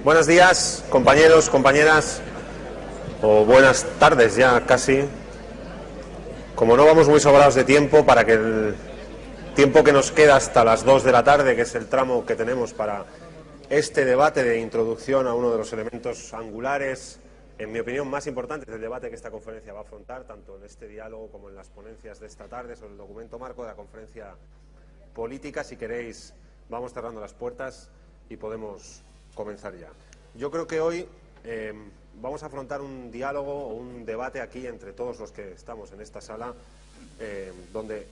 Buenos días, compañeros, compañeras, o buenas tardes ya casi. Como no vamos muy sobrados de tiempo, para que el tiempo que nos queda hasta las 2 de la tarde, que es el tramo que tenemos para este debate de introducción a uno de los elementos angulares, en mi opinión, más importantes del debate que esta conferencia va a afrontar, tanto en este diálogo como en las ponencias de esta tarde sobre el documento marco de la conferencia política. Si queréis, vamos cerrando las puertas y podemos comenzar ya. Yo creo que hoy vamos a afrontar un diálogo o un debate aquí entre todos los que estamos en esta sala, donde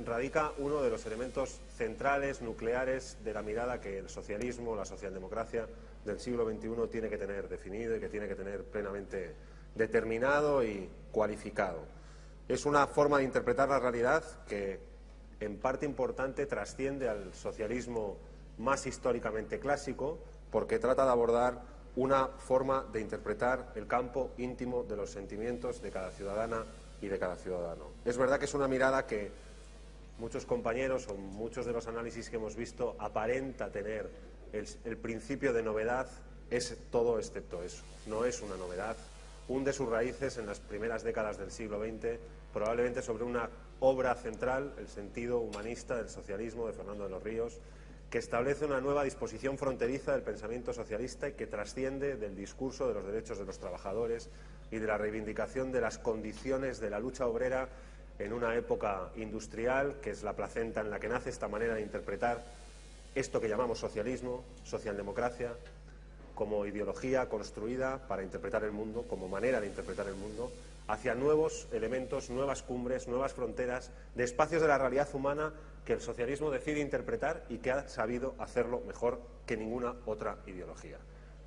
radica uno de los elementos centrales, nucleares, de la mirada que el socialismo, la socialdemocracia del siglo XXI tiene que tener definido y que tiene que tener plenamente determinado y cualificado. Es una forma de interpretar la realidad que, en parte importante, trasciende al socialismo más históricamente clásico, porque trata de abordar una forma de interpretar el campo íntimo de los sentimientos de cada ciudadana y de cada ciudadano. Es verdad que es una mirada que muchos compañeros o muchos de los análisis que hemos visto aparenta tener el principio de novedad. Es todo excepto eso. No es una novedad. Hunde sus raíces en las primeras décadas del siglo XX, probablemente sobre una obra central, el sentido humanista del socialismo de Fernando de los Ríos, que establece una nueva disposición fronteriza del pensamiento socialista y que trasciende del discurso de los derechos de los trabajadores y de la reivindicación de las condiciones de la lucha obrera en una época industrial, que es la placenta en la que nace esta manera de interpretar esto que llamamos socialismo, socialdemocracia, como ideología construida para interpretar el mundo, como manera de interpretar el mundo, hacia nuevos elementos, nuevas cumbres, nuevas fronteras de espacios de la realidad humana que el socialismo decide interpretar y que ha sabido hacerlo mejor que ninguna otra ideología.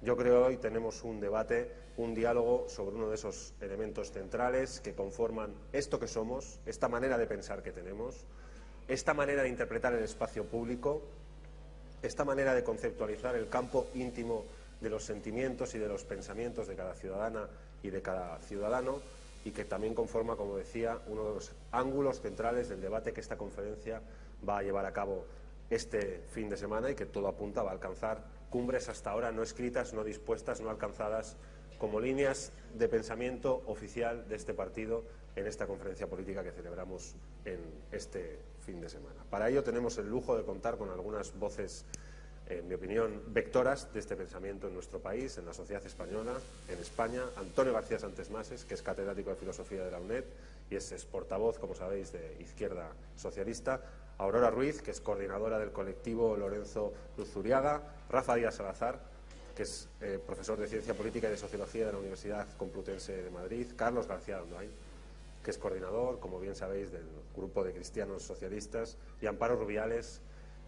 Yo creo que hoy tenemos un debate, un diálogo sobre uno de esos elementos centrales que conforman esto que somos, esta manera de pensar que tenemos, esta manera de interpretar el espacio público, esta manera de conceptualizar el campo íntimo de los sentimientos y de los pensamientos de cada ciudadana y de cada ciudadano, y que también conforma, como decía, uno de los ángulos centrales del debate que esta conferencia va a llevar a cabo este fin de semana y que todo apunta va a alcanzar cumbres hasta ahora no escritas, no dispuestas, no alcanzadas como líneas de pensamiento oficial de este partido en esta conferencia política que celebramos en este fin de semana. Para ello tenemos el lujo de contar con algunas voces, en mi opinión, vectoras de este pensamiento en nuestro país, en la sociedad española, en España. Antonio García Santesmases, que es catedrático de Filosofía de la UNED y es portavoz, como sabéis, de Izquierda Socialista. Aurora Ruiz, que es coordinadora del colectivo Lorenzo Luzuriaga. Rafa Díaz Salazar, que es profesor de Ciencia Política y de Sociología de la Universidad Complutense de Madrid. Carlos García Londoño, que es coordinador, como bien sabéis, del Grupo de Cristianos Socialistas. Y Amparo Rubiales,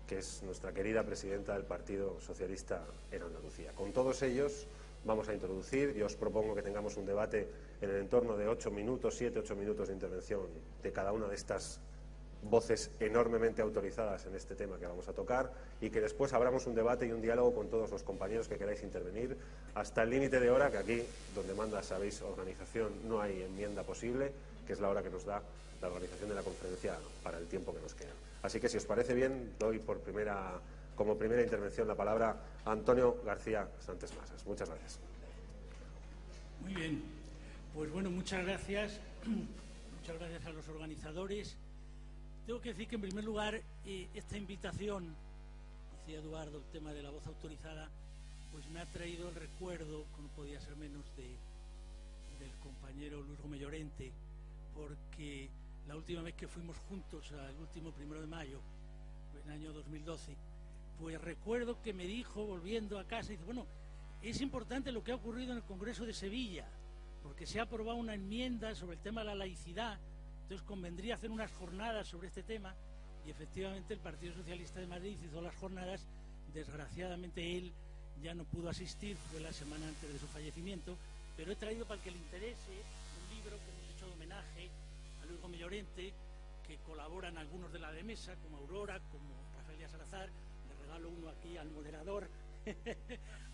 que es nuestra querida presidenta del Partido Socialista en Andalucía. Con todos ellos vamos a introducir, y os propongo que tengamos un debate en el entorno de 8 minutos, 7-8 minutos de intervención de cada una de estas voces enormemente autorizadas en este tema que vamos a tocar, y que después abramos un debate y un diálogo con todos los compañeros que queráis intervenir hasta el límite de hora, que aquí, donde manda, sabéis, organización, no hay enmienda posible, que es la hora que nos da la organización de la conferencia para el tiempo que nos queda. Así que, si os parece bien, doy como primera intervención la palabra a Antonio García Santesmases. Muchas gracias. Muy bien. Pues bueno, muchas gracias. Muchas gracias a los organizadores. Tengo que decir que, en primer lugar, esta invitación, decía Eduardo, el tema de la voz autorizada, pues me ha traído el recuerdo, como podía ser menos, del compañero Luis Gómez Llorente, porque la última vez que fuimos juntos, al último 1 de mayo, en el año 2012, pues recuerdo que me dijo, volviendo a casa, dice, bueno, es importante lo que ha ocurrido en el Congreso de Sevilla, porque se ha aprobado una enmienda sobre el tema de la laicidad. Entonces convendría hacer unas jornadas sobre este tema, y efectivamente el Partido Socialista de Madrid hizo las jornadas. Desgraciadamente él ya no pudo asistir, fue la semana antes de su fallecimiento, pero he traído, para el que le interese, un libro que hemos hecho de homenaje a Luis Gómez Llorente, que colaboran algunos de la de mesa, como Aurora, como Rafael Díaz Salazar. Le regalo uno aquí al moderador.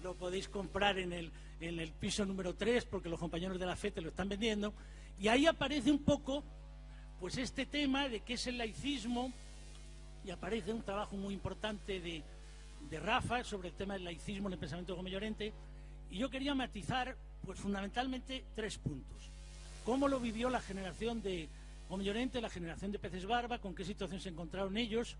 Lo podéis comprar en el piso número 3, porque los compañeros de la FETE lo están vendiendo, y ahí aparece un poco pues este tema de qué es el laicismo, y aparece un trabajo muy importante de de Rafa sobre el tema del laicismo en el pensamiento de Gómez Llorente, y yo quería matizar pues fundamentalmente 3 puntos. Cómo lo vivió la generación de Gómez Llorente, la generación de Peces Barba, con qué situación se encontraron ellos.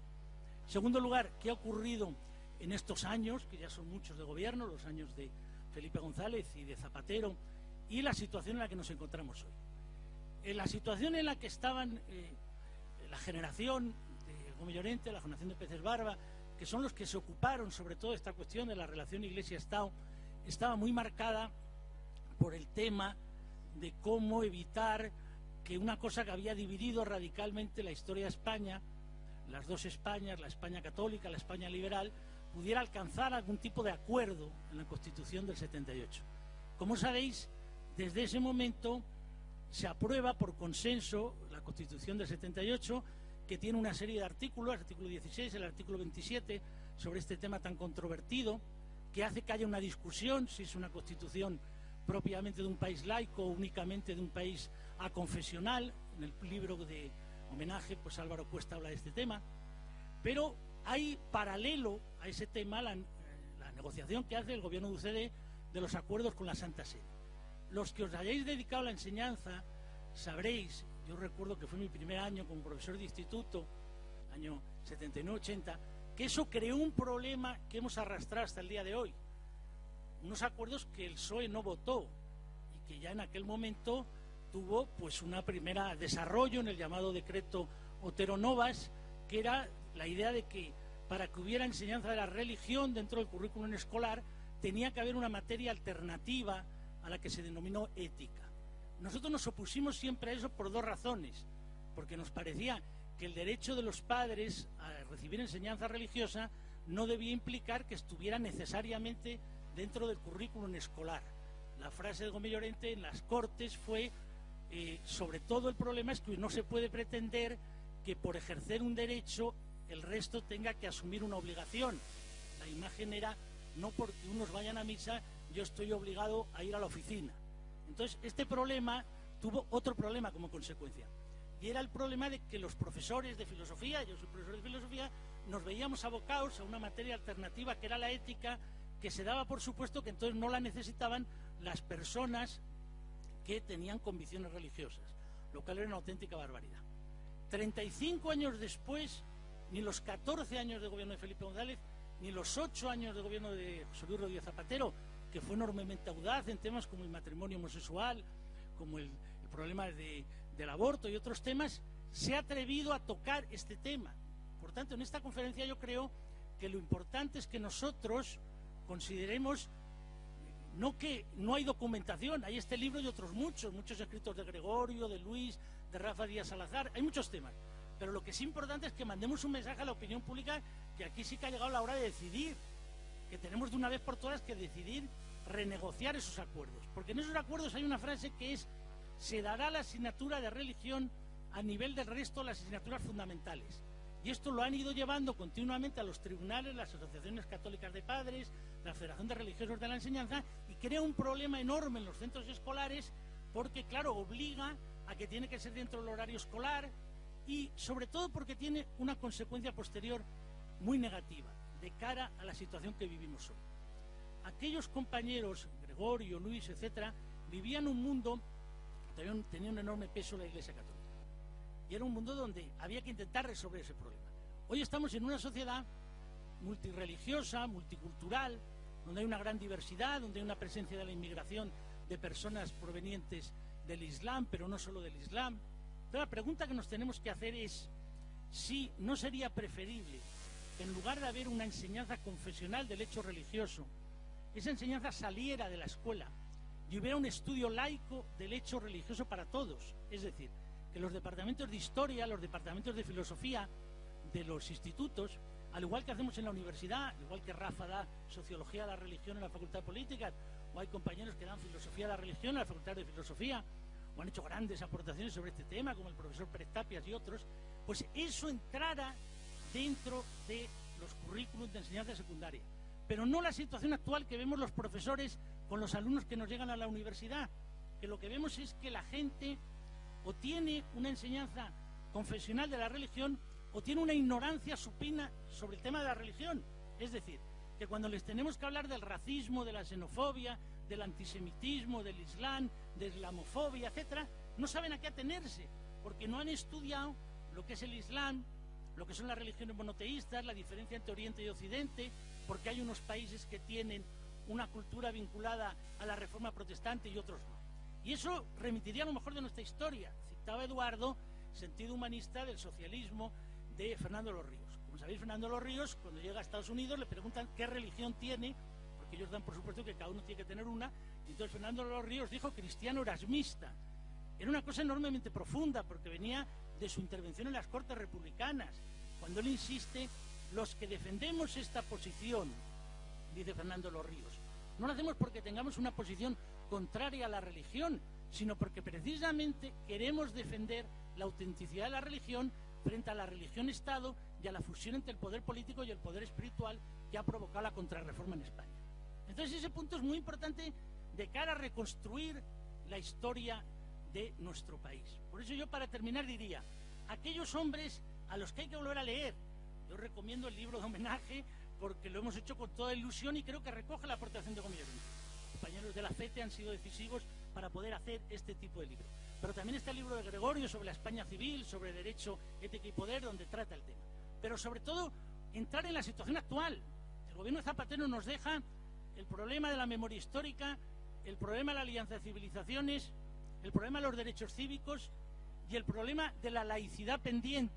En segundo lugar, qué ha ocurrido en estos años, que ya son muchos de gobierno, los años de Felipe González y de Zapatero, y la situación en la que nos encontramos hoy. En la situación en la que estaban la generación de Gómez Llorente, la generación de Peces Barba, que son los que se ocuparon sobre todo de esta cuestión de la relación Iglesia-Estado, estaba muy marcada por el tema de cómo evitar que una cosa que había dividido radicalmente la historia de España, las dos Españas, la España católica, la España liberal, pudiera alcanzar algún tipo de acuerdo en la Constitución del 78. Como sabéis, desde ese momento se aprueba por consenso la Constitución del 78, que tiene una serie de artículos, el artículo 16, el artículo 27, sobre este tema tan controvertido, que hace que haya una discusión si es una Constitución propiamente de un país laico o únicamente de un país aconfesional. En el libro de homenaje, pues Álvaro Cuesta habla de este tema, pero hay paralelo a ese tema la negociación que hace el gobierno de UCD de los acuerdos con la Santa Sede. Los que os hayáis dedicado a la enseñanza sabréis, yo recuerdo que fue mi primer año como profesor de instituto, año 79-80, que eso creó un problema que hemos arrastrado hasta el día de hoy. Unos acuerdos que el PSOE no votó y que ya en aquel momento tuvo pues una primera desarrollo en el llamado decreto Otero-Novas, que era la idea de que para que hubiera enseñanza de la religión dentro del currículum escolar tenía que haber una materia alternativa a la que se denominó ética. Nosotros nos opusimos siempre a eso por 2 razones, porque nos parecía que el derecho de los padres a recibir enseñanza religiosa no debía implicar que estuviera necesariamente dentro del currículum escolar. La frase de Gómez Llorente en las Cortes fue, sobre todo el problema es que no se puede pretender que por ejercer un derecho el resto tenga que asumir una obligación. La imagen era, no porque unos vayan a misa, yo estoy obligado a ir a la oficina. Entonces, este problema tuvo otro problema como consecuencia, y era el problema de que los profesores de filosofía, yo soy profesor de filosofía, nos veíamos abocados a una materia alternativa que era la ética, que se daba por supuesto que entonces no la necesitaban las personas que tenían convicciones religiosas, lo cual era una auténtica barbaridad. 35 años después, ni los 14 años de gobierno de Felipe González, ni los 8 años de gobierno de José Luis Rodríguez Zapatero, que fue enormemente audaz en temas como el matrimonio homosexual, como el problema del aborto y otros temas, se ha atrevido a tocar este tema. Por tanto, en esta conferencia yo creo que lo importante es que nosotros consideremos no que no hay documentación, hay este libro y otros muchos escritos de Gregorio, de Luis, de Rafa Díaz Salazar, hay muchos temas, pero lo que es importante es que mandemos un mensaje a la opinión pública que aquí sí que ha llegado la hora de decidir, que tenemos de una vez por todas que decidir renegociar esos acuerdos, porque en esos acuerdos hay una frase que es: se dará la asignatura de religión a nivel del resto de las asignaturas fundamentales. Y esto lo han ido llevando continuamente a los tribunales, las asociaciones católicas de padres, la Federación de Religiosos de la Enseñanza, y crea un problema enorme en los centros escolares porque, claro, obliga a que tiene que ser dentro del horario escolar y, sobre todo, porque tiene una consecuencia posterior muy negativa de cara a la situación que vivimos hoy. Aquellos compañeros, Gregorio, Luis, etcétera, vivían un mundo, tenía un enorme peso la Iglesia Católica. Y era un mundo donde había que intentar resolver ese problema. Hoy estamos en una sociedad multirreligiosa, multicultural, donde hay una gran diversidad, donde hay una presencia de la inmigración de personas provenientes del Islam, pero no solo del Islam. Entonces, la pregunta que nos tenemos que hacer es si no sería preferible que en lugar de haber una enseñanza confesional del hecho religioso, esa enseñanza saliera de la escuela y hubiera un estudio laico del hecho religioso para todos. Es decir, que los departamentos de historia, los departamentos de filosofía de los institutos, al igual que hacemos en la universidad, al igual que Rafa da sociología de la religión en la Facultad de Políticas, o hay compañeros que dan filosofía de la religión en la Facultad de Filosofía, o han hecho grandes aportaciones sobre este tema, como el profesor Pérez Tapias y otros, pues eso entrara dentro de los currículos de enseñanza secundaria. Pero no la situación actual que vemos los profesores con los alumnos que nos llegan a la universidad, que lo que vemos es que la gente o tiene una enseñanza confesional de la religión o tiene una ignorancia supina sobre el tema de la religión. Es decir, que cuando les tenemos que hablar del racismo, de la xenofobia, del antisemitismo, del islam, de la islamofobia, etcétera, no saben a qué atenerse, porque no han estudiado lo que es el islam, lo que son las religiones monoteístas, la diferencia entre Oriente y Occidente, porque hay unos países que tienen una cultura vinculada a la reforma protestante y otros no. Y eso remitiría a lo mejor de nuestra historia. Citaba Eduardo, sentido humanista del socialismo de Fernando de los Ríos. Como sabéis, Fernando de los Ríos, cuando llega a Estados Unidos, le preguntan qué religión tiene, porque ellos dan por supuesto que cada uno tiene que tener una, y entonces Fernando de los Ríos dijo cristiano erasmista. Era una cosa enormemente profunda, porque venía de su intervención en las Cortes Republicanas, cuando él insiste, los que defendemos esta posición, dice Fernando de los Ríos, no lo hacemos porque tengamos una posición contraria a la religión, sino porque precisamente queremos defender la autenticidad de la religión frente a la religión-Estado y a la fusión entre el poder político y el poder espiritual que ha provocado la contrarreforma en España. Entonces ese punto es muy importante de cara a reconstruir la historia de nuestro país. Por eso yo, para terminar, diría, aquellos hombres a los que hay que volver a leer, yo recomiendo el libro de homenaje porque lo hemos hecho con toda ilusión y creo que recoge la aportación de Gómez Llorente. Los compañeros de la FETE han sido decisivos para poder hacer este tipo de libro. Pero también está el libro de Gregorio sobre la España civil, sobre derecho, ética y poder, donde trata el tema. Pero sobre todo, entrar en la situación actual. El gobierno de Zapatero nos deja el problema de la memoria histórica, el problema de la alianza de civilizaciones, el problema de los derechos cívicos y el problema de la laicidad pendiente.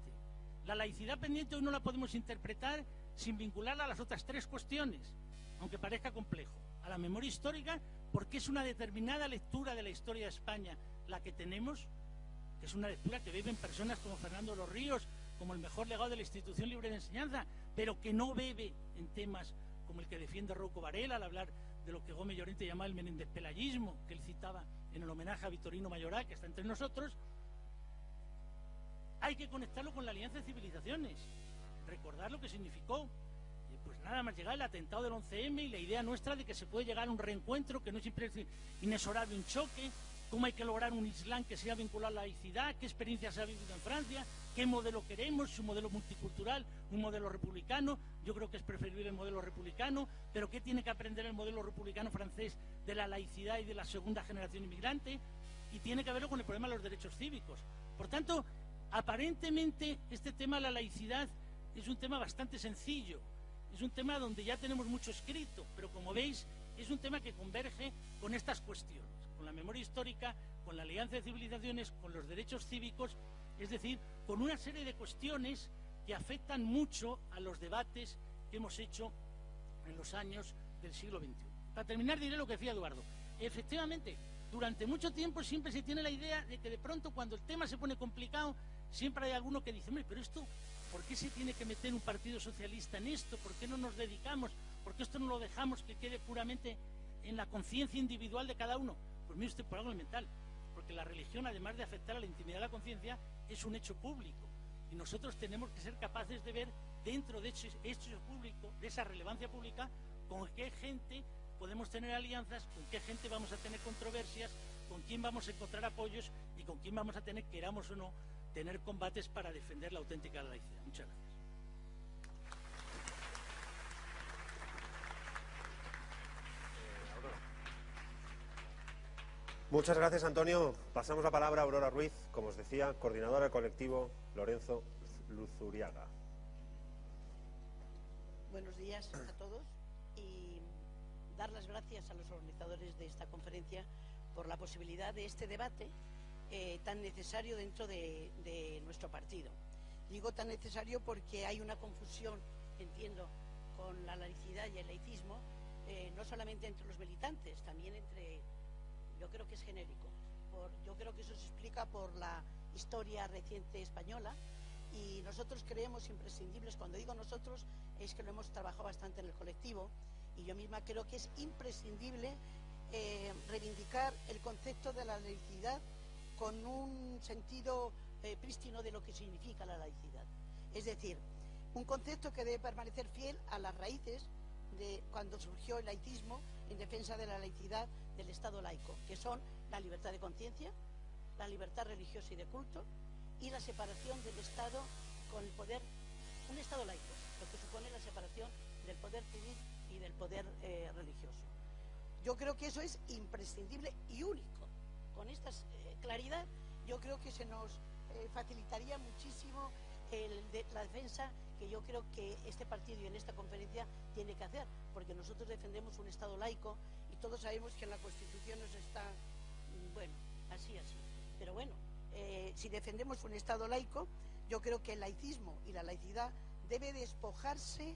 La laicidad pendiente hoy no la podemos interpretar sin vincularla a las otras tres cuestiones, aunque parezca complejo. A la memoria histórica, porque es una determinada lectura de la historia de España la que tenemos, que es una lectura que viven personas como Fernando de los Ríos, como el mejor legado de la institución libre de enseñanza, pero que no bebe en temas como el que defiende Rouco Varela al hablar de lo que Gómez Llorente llamaba el menendez-pelayismo, que él citaba en el homenaje a Vitorino Mayoral, que está entre nosotros. Hay que conectarlo con la alianza de civilizaciones, recordar lo que significó, pues nada más llegar el atentado del 11M y la idea nuestra de que se puede llegar a un reencuentro, que no siempre es inexorable un choque, cómo hay que lograr un Islam que sea vinculado a la laicidad, qué experiencia se ha vivido en Francia, qué modelo queremos, un modelo multicultural, un modelo republicano. Yo creo que es preferible el modelo republicano, pero qué tiene que aprender el modelo republicano francés de la laicidad y de la segunda generación inmigrante, y tiene que verlo con el problema de los derechos cívicos. Por tanto, aparentemente este tema de la laicidad es un tema bastante sencillo, es un tema donde ya tenemos mucho escrito, pero como veis es un tema que converge con estas cuestiones, con la memoria histórica, con la alianza de civilizaciones, con los derechos cívicos, es decir, con una serie de cuestiones que afectan mucho a los debates que hemos hecho en los años del siglo XXI. Para terminar diré lo que decía Eduardo. Efectivamente, durante mucho tiempo siempre se tiene la idea de que de pronto cuando el tema se pone complicado, siempre hay alguno que dice, pero esto, ¿por qué se tiene que meter un partido socialista en esto? ¿Por qué no nos dedicamos? ¿Por qué esto no lo dejamos que quede puramente en la conciencia individual de cada uno? Pues mire usted, por algo elemental, porque la religión, además de afectar a la intimidad de la conciencia, es un hecho público. Y nosotros tenemos que ser capaces de ver dentro de ese hecho público, de esa relevancia pública, con qué gente podemos tener alianzas, con qué gente vamos a tener controversias, con quién vamos a encontrar apoyos y con quién vamos a tener, queramos o no, tener combates para defender la auténtica laicidad. Muchas gracias. Muchas gracias, Antonio. Pasamos la palabra a Aurora Ruiz, como os decía, coordinadora del colectivo Lorenzo Luzuriaga. Buenos días a todos y dar las gracias a los organizadores de esta conferencia por la posibilidad de este debate tan necesario dentro de nuestro partido. Digo tan necesario porque hay una confusión, entiendo, con la laicidad y el laicismo, no solamente entre los militantes, también entre... Yo creo que es genérico. Yo creo que eso se explica por la historia reciente española y nosotros creemos imprescindibles, cuando digo nosotros es que lo hemos trabajado bastante en el colectivo y yo misma creo que es imprescindible reivindicar el concepto de la laicidad con un sentido prístino de lo que significa la laicidad. Es decir, un concepto que debe permanecer fiel a las raíces de cuando surgió el laicismo en defensa de la laicidad del Estado laico, que son la libertad de conciencia, la libertad religiosa y de culto y la separación del Estado con el poder, un Estado laico, lo que supone la separación del poder civil y del poder religioso. Yo creo que eso es imprescindible y único. Con esta claridad, yo creo que se nos facilitaría muchísimo la defensa que yo creo que este partido y en esta conferencia tiene que hacer, porque nosotros defendemos un Estado laico y todos sabemos que en la Constitución nos está, bueno, así. Pero bueno, si defendemos un Estado laico, yo creo que el laicismo y la laicidad debe despojarse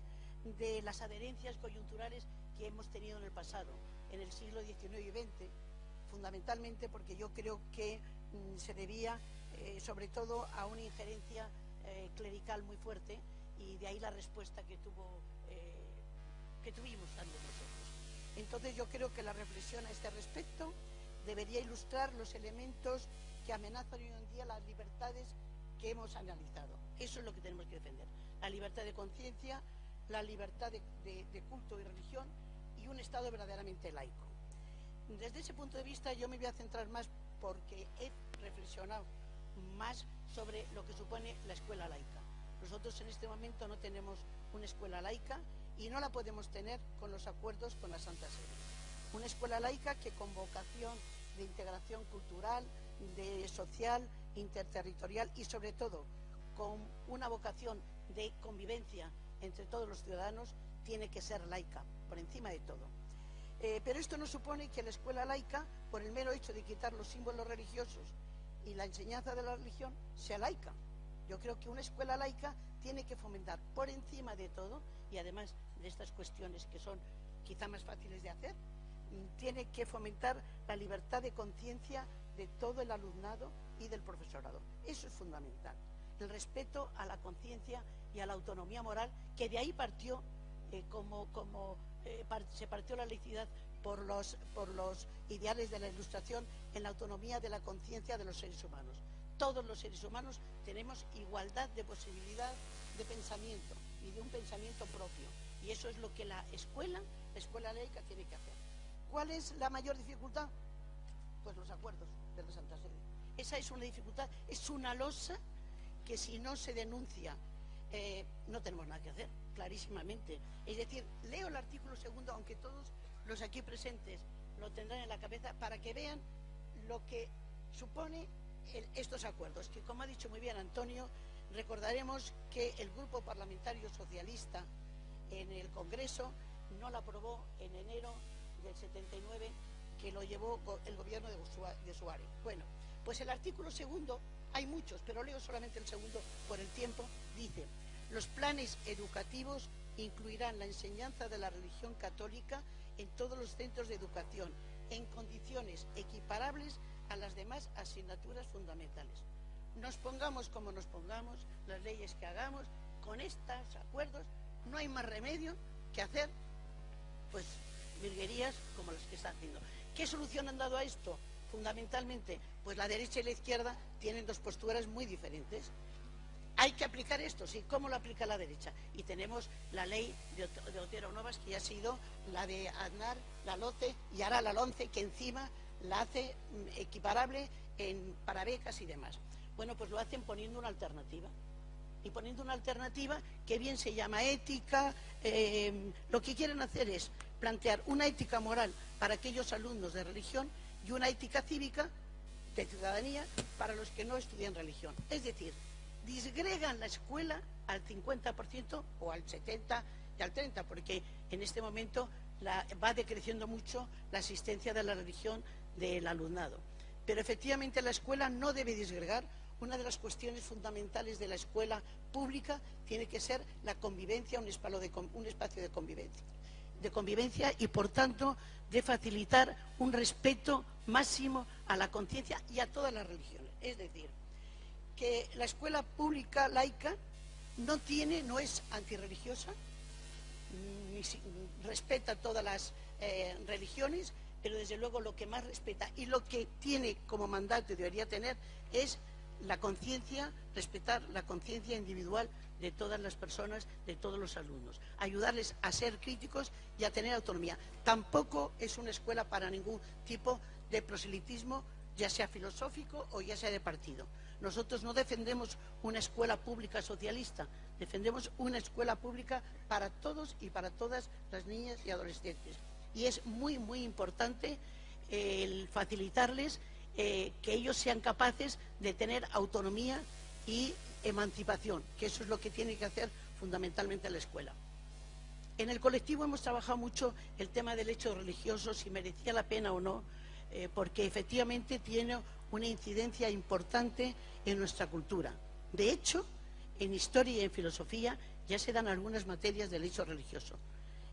de las adherencias coyunturales que hemos tenido en el pasado, en el siglo XIX y XX, fundamentalmente porque yo creo que se debía sobre todo a una injerencia clerical muy fuerte, y de ahí la respuesta que tuvimos también nosotros. Entonces yo creo que la reflexión a este respecto debería ilustrar los elementos que amenazan hoy en día las libertades que hemos analizado. Eso es lo que tenemos que defender: la libertad de conciencia, la libertad de culto y religión, y un Estado verdaderamente laico. Desde ese punto de vista yo me voy a centrar más, porque he reflexionado más sobre lo que supone la escuela laica. Nosotros en este momento no tenemos una escuela laica y no la podemos tener con los acuerdos con la Santa Sede. Una escuela laica que con vocación de integración cultural, social, interterritorial y sobre todo con una vocación de convivencia entre todos los ciudadanos, tiene que ser laica, por encima de todo. Pero esto no supone que la escuela laica, por el mero hecho de quitar los símbolos religiosos y la enseñanza de la religión, sea laica. Yo creo que una escuela laica tiene que fomentar por encima de todo, y además de estas cuestiones que son quizá más fáciles de hacer, tiene que fomentar la libertad de conciencia de todo el alumnado y del profesorado. Eso es fundamental. El respeto a la conciencia y a la autonomía moral, que de ahí partió, se partió la laicidad por los ideales de la Ilustración, en la autonomía de la conciencia de los seres humanos. Todos los seres humanos tenemos igualdad de posibilidad de pensamiento y de un pensamiento propio, y eso es lo que la escuela laica tiene que hacer. ¿Cuál es la mayor dificultad? Pues los acuerdos de la Santa Sede. Esa es una dificultad, es una losa que si no se denuncia no tenemos nada que hacer, clarísimamente. Es decir, leo el artículo 2, aunque todos los aquí presentes lo tendrán en la cabeza, para que vean lo que supone estos acuerdos, que, como ha dicho muy bien Antonio, recordaremos que el Grupo Parlamentario Socialista en el Congreso no la aprobó en enero del 79, que lo llevó el gobierno de Suárez. Bueno, pues el artículo 2, hay muchos, pero leo solamente el 2 por el tiempo, dice: los planes educativos incluirán la enseñanza de la religión católica en todos los centros de educación, en condiciones equiparables a las demás asignaturas fundamentales. Nos pongamos como nos pongamos, las leyes que hagamos, con estos acuerdos no hay más remedio que hacer pues virguerías como las que están haciendo. ¿Qué solución han dado a esto? Fundamentalmente, pues la derecha y la izquierda tienen dos posturas muy diferentes. Hay que aplicar esto, sí. ¿Cómo lo aplica la derecha? Y tenemos la ley de Otero Novas, que ya ha sido la de Aznar, la LOCE, y ahora la LONCE, que encima la hace equiparable para becas y demás. Bueno, pues lo hacen poniendo una alternativa. Y poniendo una alternativa que bien se llama ética, lo que quieren hacer es plantear una ética moral para aquellos alumnos de religión y una ética cívica de ciudadanía para los que no estudian religión. Es decir, disgregan la escuela al 50% o al 70% y al 30%, porque en este momento va decreciendo mucho la asistencia de la religión del alumnado. Pero efectivamente la escuela no debe disgregar. Una de las cuestiones fundamentales de la escuela pública tiene que ser la convivencia, un espacio de convivencia y, por tanto, de facilitar un respeto máximo a la conciencia y a todas las religiones. Es decir, que la escuela pública laica no es antirreligiosa, respeta todas las religiones, pero desde luego lo que más respeta y lo que tiene como mandato y debería tener es la conciencia, respetar la conciencia individual de todas las personas, de todos los alumnos, ayudarles a ser críticos y a tener autonomía. Tampoco es una escuela para ningún tipo de proselitismo, ya sea filosófico o ya sea de partido. Nosotros no defendemos una escuela pública socialista, defendemos una escuela pública para todos y para todas las niñas y adolescentes. Y es muy, muy importante el facilitarles que ellos sean capaces de tener autonomía y emancipación, que eso es lo que tiene que hacer fundamentalmente la escuela. En el colectivo hemos trabajado mucho el tema del hecho religioso, si merecía la pena o no, porque efectivamente tiene una incidencia importante en nuestra cultura. De hecho, en historia y en filosofía ya se dan algunas materias del hecho religioso.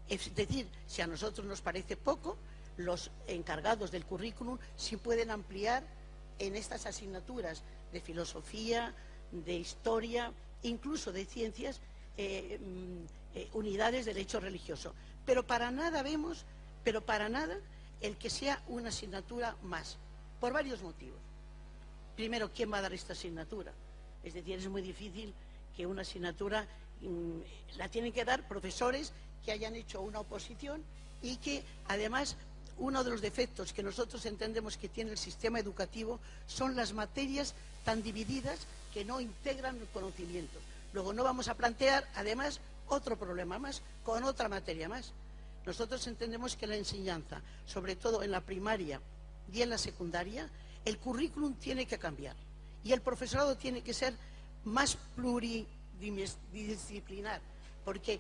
Es decir, si a nosotros nos parece poco, los encargados del currículum sí pueden ampliar en estas asignaturas de filosofía, de historia, incluso de ciencias, unidades del hecho religioso. Pero para nada vemos, el que sea una asignatura más, por varios motivos. Primero, ¿quién va a dar esta asignatura? Es decir, es muy difícil que una asignatura la tienen que dar profesores que hayan hecho una oposición y que, además, uno de los defectos que nosotros entendemos que tiene el sistema educativo son las materias tan divididas que no integran el conocimiento. Luego no vamos a plantear, además, otro problema más con otra materia más. Nosotros entendemos que la enseñanza, sobre todo en la primaria y en la secundaria, el currículum tiene que cambiar y el profesorado tiene que ser más pluridisciplinar, porque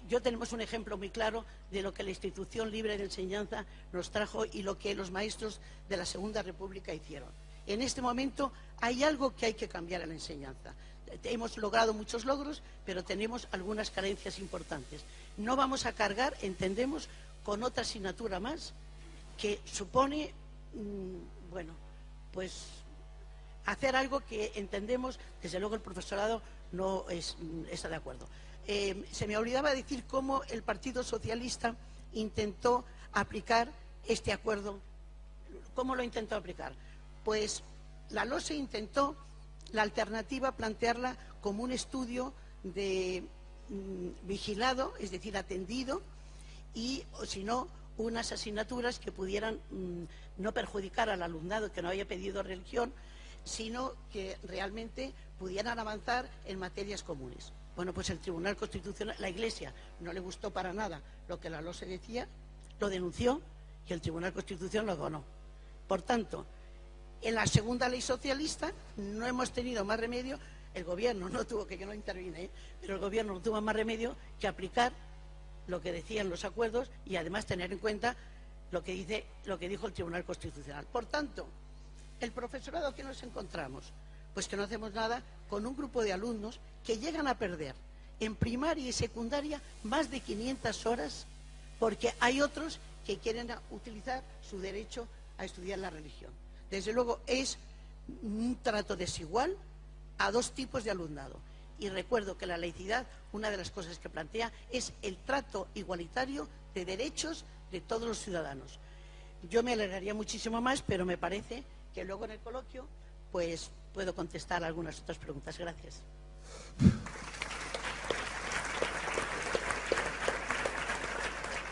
yo tenemos un ejemplo muy claro de lo que la Institución Libre de Enseñanza nos trajo y lo que los maestros de la Segunda República hicieron. En este momento hay algo que hay que cambiar en la enseñanza. Hemos logrado muchos logros, pero tenemos algunas carencias importantes. No vamos a cargar, entendemos, con otra asignatura más que supone, bueno, pues hacer algo que entendemos, desde luego el profesorado no está de acuerdo. Se me olvidaba decir cómo el Partido Socialista intentó aplicar este acuerdo. ¿Cómo lo intentó aplicar? Pues la LOSE intentó la alternativa plantearla como un estudio de vigilado, es decir, atendido, y, o si no, unas asignaturas que pudieran no perjudicar al alumnado que no haya pedido religión, sino que realmente pudieran avanzar en materias comunes. Bueno, pues el Tribunal Constitucional, la Iglesia, no le gustó para nada lo que la LOSE decía, lo denunció y el Tribunal Constitucional lo ganó. Por tanto, en la segunda ley socialista no hemos tenido más remedio, el gobierno no tuvo, que yo no intervine, pero el gobierno no tuvo más remedio que aplicar lo que decían los acuerdos y además tener en cuenta lo que dijo el Tribunal Constitucional. Por tanto, el profesorado que nos encontramos, pues que no hacemos nada con un grupo de alumnos que llegan a perder en primaria y secundaria más de 500 horas porque hay otros que quieren utilizar su derecho a estudiar la religión. Desde luego es un trato desigual a dos tipos de alumnado. Y recuerdo que la laicidad, una de las cosas que plantea es el trato igualitario de derechos de todos los ciudadanos. Yo me alegraría muchísimo más, pero me parece que luego en el coloquio pues puedo contestar algunas otras preguntas. Gracias.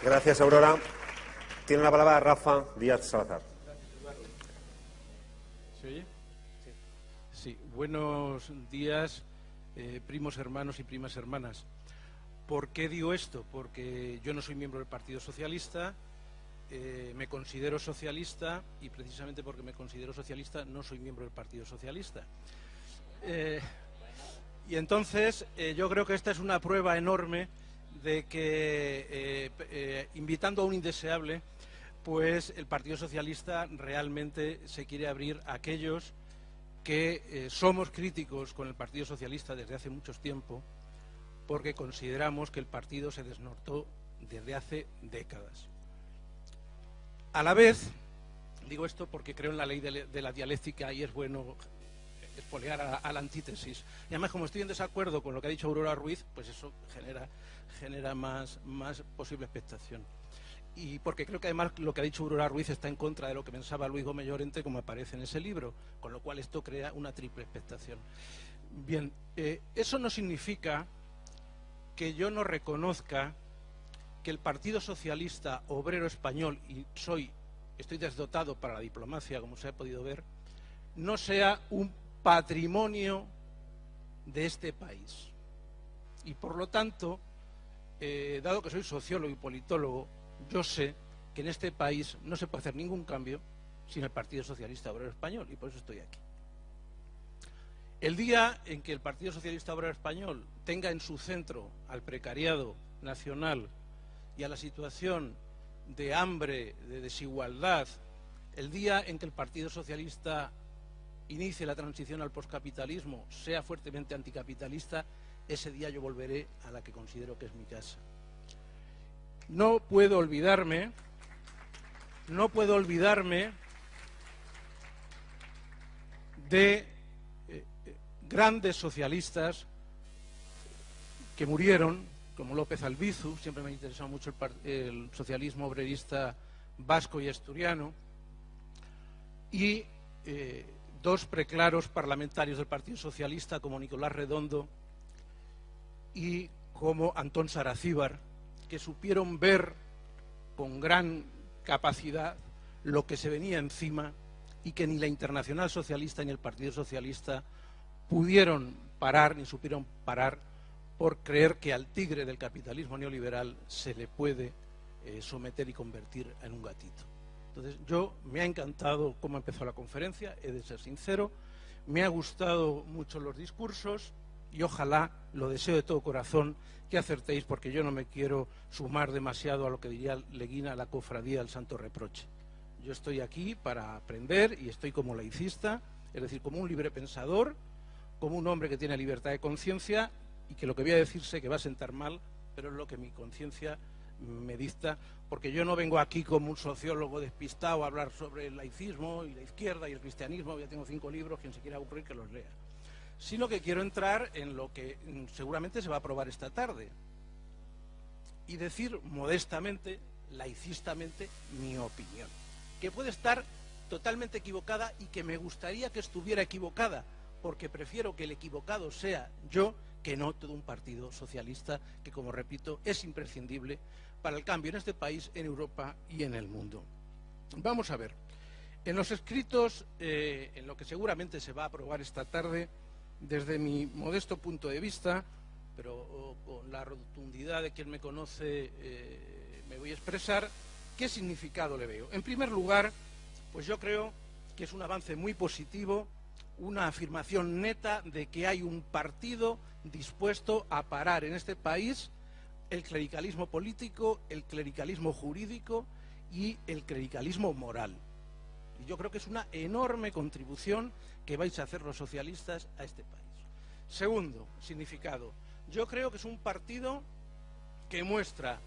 Gracias, Aurora. Tiene la palabra Rafa Díaz Salazar. ¿Se oye? Sí. Buenos días, primos hermanos y primas hermanas. ¿Por qué digo esto? Porque yo no soy miembro del Partido Socialista, me considero socialista y precisamente porque me considero socialista no soy miembro del Partido Socialista. Y entonces yo creo que esta es una prueba enorme de que invitando a un indeseable, pues el Partido Socialista realmente se quiere abrir a aquellos que somos críticos con el Partido Socialista desde hace mucho tiempo, porque consideramos que el partido se desnortó desde hace décadas. A la vez, digo esto porque creo en la ley de la dialéctica y es bueno espolear a la antítesis. Y además, como estoy en desacuerdo con lo que ha dicho Aurora Ruiz, pues eso genera más posible expectación. Y porque creo que además lo que ha dicho Aurora Ruiz está en contra de lo que pensaba Luis Gómez Llorente, como aparece en ese libro, con lo cual esto crea una triple expectación. Bien, eso no significa que yo no reconozca que el Partido Socialista Obrero Español, y estoy desdotado para la diplomacia, como se ha podido ver, no sea un patrimonio de este país. Y por lo tanto, dado que soy sociólogo y politólogo, yo sé que en este país no se puede hacer ningún cambio sin el Partido Socialista Obrero Español, y por eso estoy aquí. El día en que el Partido Socialista Obrero Español tenga en su centro al precariado nacional y a la situación de hambre, de desigualdad, el día en que el Partido Socialista inicie la transición al poscapitalismo, sea fuertemente anticapitalista, ese día yo volveré a la que considero que es mi casa. No puedo olvidarme de grandes socialistas que murieron, como López Albizu. Siempre me ha interesado mucho el socialismo obrerista vasco y asturiano, y dos preclaros parlamentarios del Partido Socialista como Nicolás Redondo y como Antón Saracíbar, que supieron ver con gran capacidad lo que se venía encima y que ni la Internacional Socialista ni el Partido Socialista pudieron parar ni supieron parar, por creer que al tigre del capitalismo neoliberal se le puede someter y convertir en un gatito. Entonces, me ha encantado cómo empezó la conferencia, he de ser sincero, me ha gustado mucho los discursos y ojalá, lo deseo de todo corazón, que acertéis, porque yo no me quiero sumar demasiado a lo que diría Leguina, la cofradía del Santo Reproche. Yo estoy aquí para aprender y estoy como laicista, es decir, como un libre pensador, como un hombre que tiene libertad de conciencia, y que lo que voy a decir sé que va a sentar mal, pero es lo que mi conciencia me dicta, porque yo no vengo aquí como un sociólogo despistado a hablar sobre el laicismo y la izquierda y el cristianismo. Ya tengo 5 libros, quien se quiera aburrir que los lea, sino que quiero entrar en lo que seguramente se va a aprobar esta tarde y decir modestamente, laicistamente, mi opinión, que puede estar totalmente equivocada y que me gustaría que estuviera equivocada, porque prefiero que el equivocado sea yo que no todo un partido socialista que, como repito, es imprescindible para el cambio en este país, en Europa y en el mundo. Vamos a ver, en los escritos, en lo que seguramente se va a aprobar esta tarde, desde mi modesto punto de vista, pero con la rotundidad de quien me conoce, me voy a expresar, ¿qué significado le veo? En primer lugar, pues yo creo que es un avance muy positivo, una afirmación neta de que hay un partido dispuesto a parar en este país el clericalismo político, el clericalismo jurídico y el clericalismo moral. Y yo creo que es una enorme contribución que vais a hacer los socialistas a este país. Segundo significado, yo creo que es un partido que muestra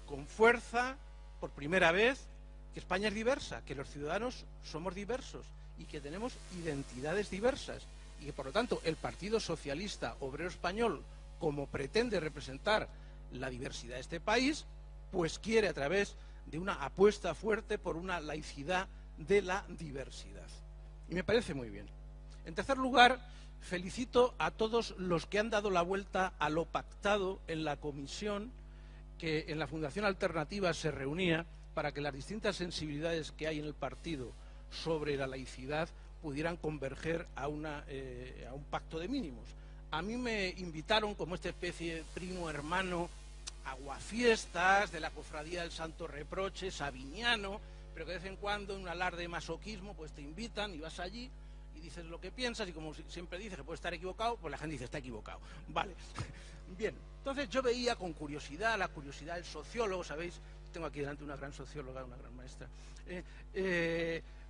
con fuerza, por primera vez, que España es diversa, que los ciudadanos somos diversos y que tenemos identidades diversas, y que por lo tanto el Partido Socialista Obrero Español, como pretende representar la diversidad de este país, pues quiere, a través de una apuesta fuerte por una laicidad de la diversidad. Y me parece muy bien. En tercer lugar, felicito a todos los que han dado la vuelta a lo pactado en la comisión que en la Fundación Alternativa se reunía para que las distintas sensibilidades que hay en el partido sobre la laicidad pudieran converger a un pacto de mínimos. A mí me invitaron como esta especie de primo hermano aguafiestas de la cofradía del Santo Reproche, sabiniano, pero que de vez en cuando en un alarde de masoquismo pues te invitan y vas allí y dices lo que piensas, y como siempre dices que puede estar equivocado, pues la gente dice está equivocado. Vale. Bien, entonces yo veía con curiosidad, la curiosidad del sociólogo, ¿sabéis? Tengo aquí delante una gran socióloga, una gran maestra.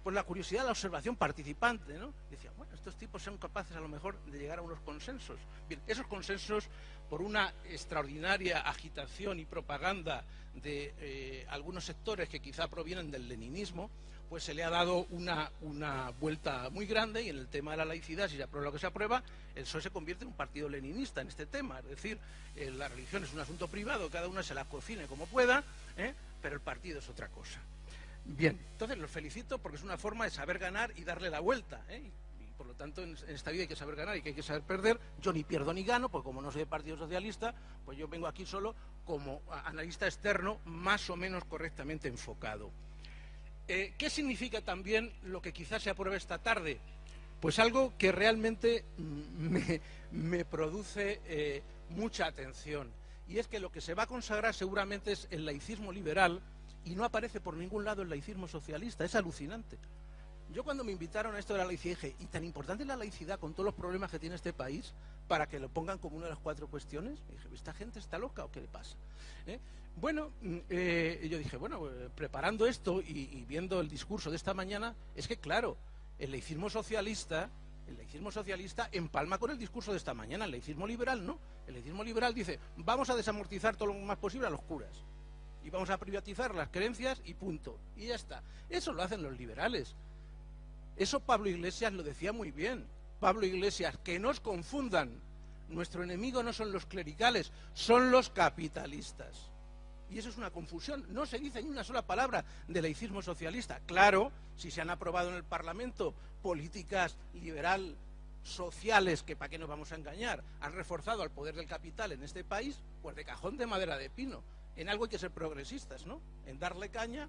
Pues la curiosidad, la observación participante, ¿no? Decía, bueno, estos tipos son capaces a lo mejor de llegar a unos consensos. Bien, esos consensos, por una extraordinaria agitación y propaganda de algunos sectores que quizá provienen del leninismo, pues se le ha dado una vuelta muy grande, y en el tema de la laicidad, si se aprueba lo que se aprueba, el PSOE se convierte en un partido leninista en este tema. Es decir, la religión es un asunto privado, cada uno se la cocine como pueda, pero el partido es otra cosa. Bien, entonces los felicito porque es una forma de saber ganar y darle la vuelta, y por lo tanto en esta vida hay que saber ganar y que hay que saber perder. Yo ni pierdo ni gano, porque como no soy del Partido Socialista, pues yo vengo aquí solo como analista externo más o menos correctamente enfocado. ¿Qué significa también lo que quizás se apruebe esta tarde? Pues algo que realmente me produce mucha atención, y es que lo que se va a consagrar seguramente es el laicismo liberal, y no aparece por ningún lado el laicismo socialista. Es alucinante. Yo cuando me invitaron a esto de la laicidad dije, ¿y tan importante es la laicidad con todos los problemas que tiene este país para que lo pongan como una de las 4 cuestiones? Y dije, ¿esta gente está loca o qué le pasa? Bueno, yo dije, bueno, preparando esto y viendo el discurso de esta mañana, es que claro, el laicismo socialista empalma con el discurso de esta mañana. El laicismo liberal no. El laicismo liberal dice, vamos a desamortizar todo lo más posible a los curas y vamos a privatizar las creencias y punto, y ya está. Eso lo hacen los liberales. Eso Pablo Iglesias lo decía muy bien. Pablo Iglesias, que no os confundan, nuestro enemigo no son los clericales, son los capitalistas. Y eso es una confusión. No se dice ni una sola palabra de laicismo socialista. Claro, si se han aprobado en el Parlamento políticas liberal sociales, que para qué nos vamos a engañar, han reforzado al poder del capital en este país, pues de cajón de madera de pino. En algo hay que ser progresistas, ¿no? En darle caña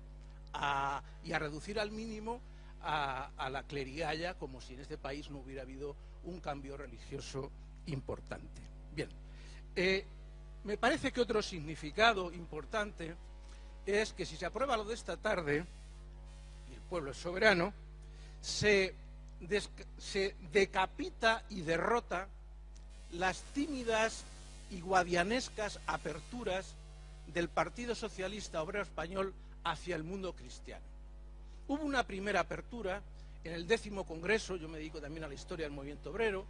y a reducir al mínimo a la clerigalla, como si en este país no hubiera habido un cambio religioso importante. Bien, me parece que otro significado importante es que si se aprueba lo de esta tarde, y el pueblo es soberano, se decapita y derrota las tímidas y guadianescas aperturas del Partido Socialista Obrero Español hacia el mundo cristiano. Hubo una primera apertura en el 10º Congreso. Yo me dedico también a la historia del movimiento obrero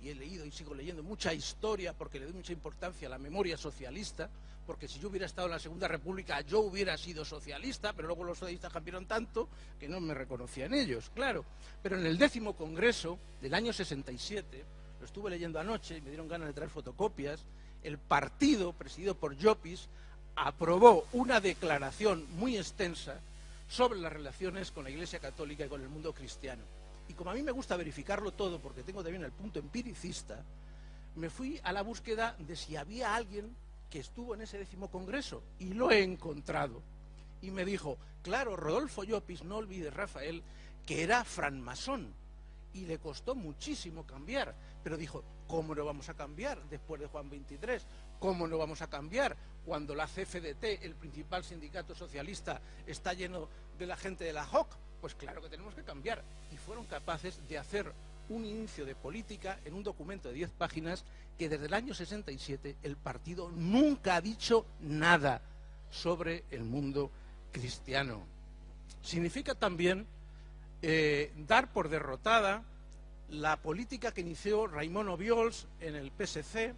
y he leído y sigo leyendo mucha historia porque le doy mucha importancia a la memoria socialista, porque si yo hubiera estado en la Segunda República yo hubiera sido socialista, pero luego los socialistas cambiaron tanto que no me reconocían ellos, claro. Pero en el 10º Congreso del año 67, lo estuve leyendo anoche y me dieron ganas de traer fotocopias, el partido presidido por Llopis aprobó una declaración muy extensa sobre las relaciones con la Iglesia Católica y con el mundo cristiano. Y como a mí me gusta verificarlo todo, porque tengo también el punto empiricista, me fui a la búsqueda de si había alguien que estuvo en ese 10º Congreso, y lo he encontrado. Y me dijo, claro, Rodolfo Llopis, no olvides, Rafael, que era francmasón, y le costó muchísimo cambiar, pero dijo, ¿cómo no vamos a cambiar después de Juan XXIII? ¿Cómo no vamos a cambiar cuando la CFDT, el principal sindicato socialista, está lleno de la gente de la JOC? Pues claro que tenemos que cambiar. Y fueron capaces de hacer un inicio de política en un documento de 10 páginas que desde el año 67 el partido nunca ha dicho nada sobre el mundo cristiano. Significa también dar por derrotada la política que inició Raimon Obiols en el PSC,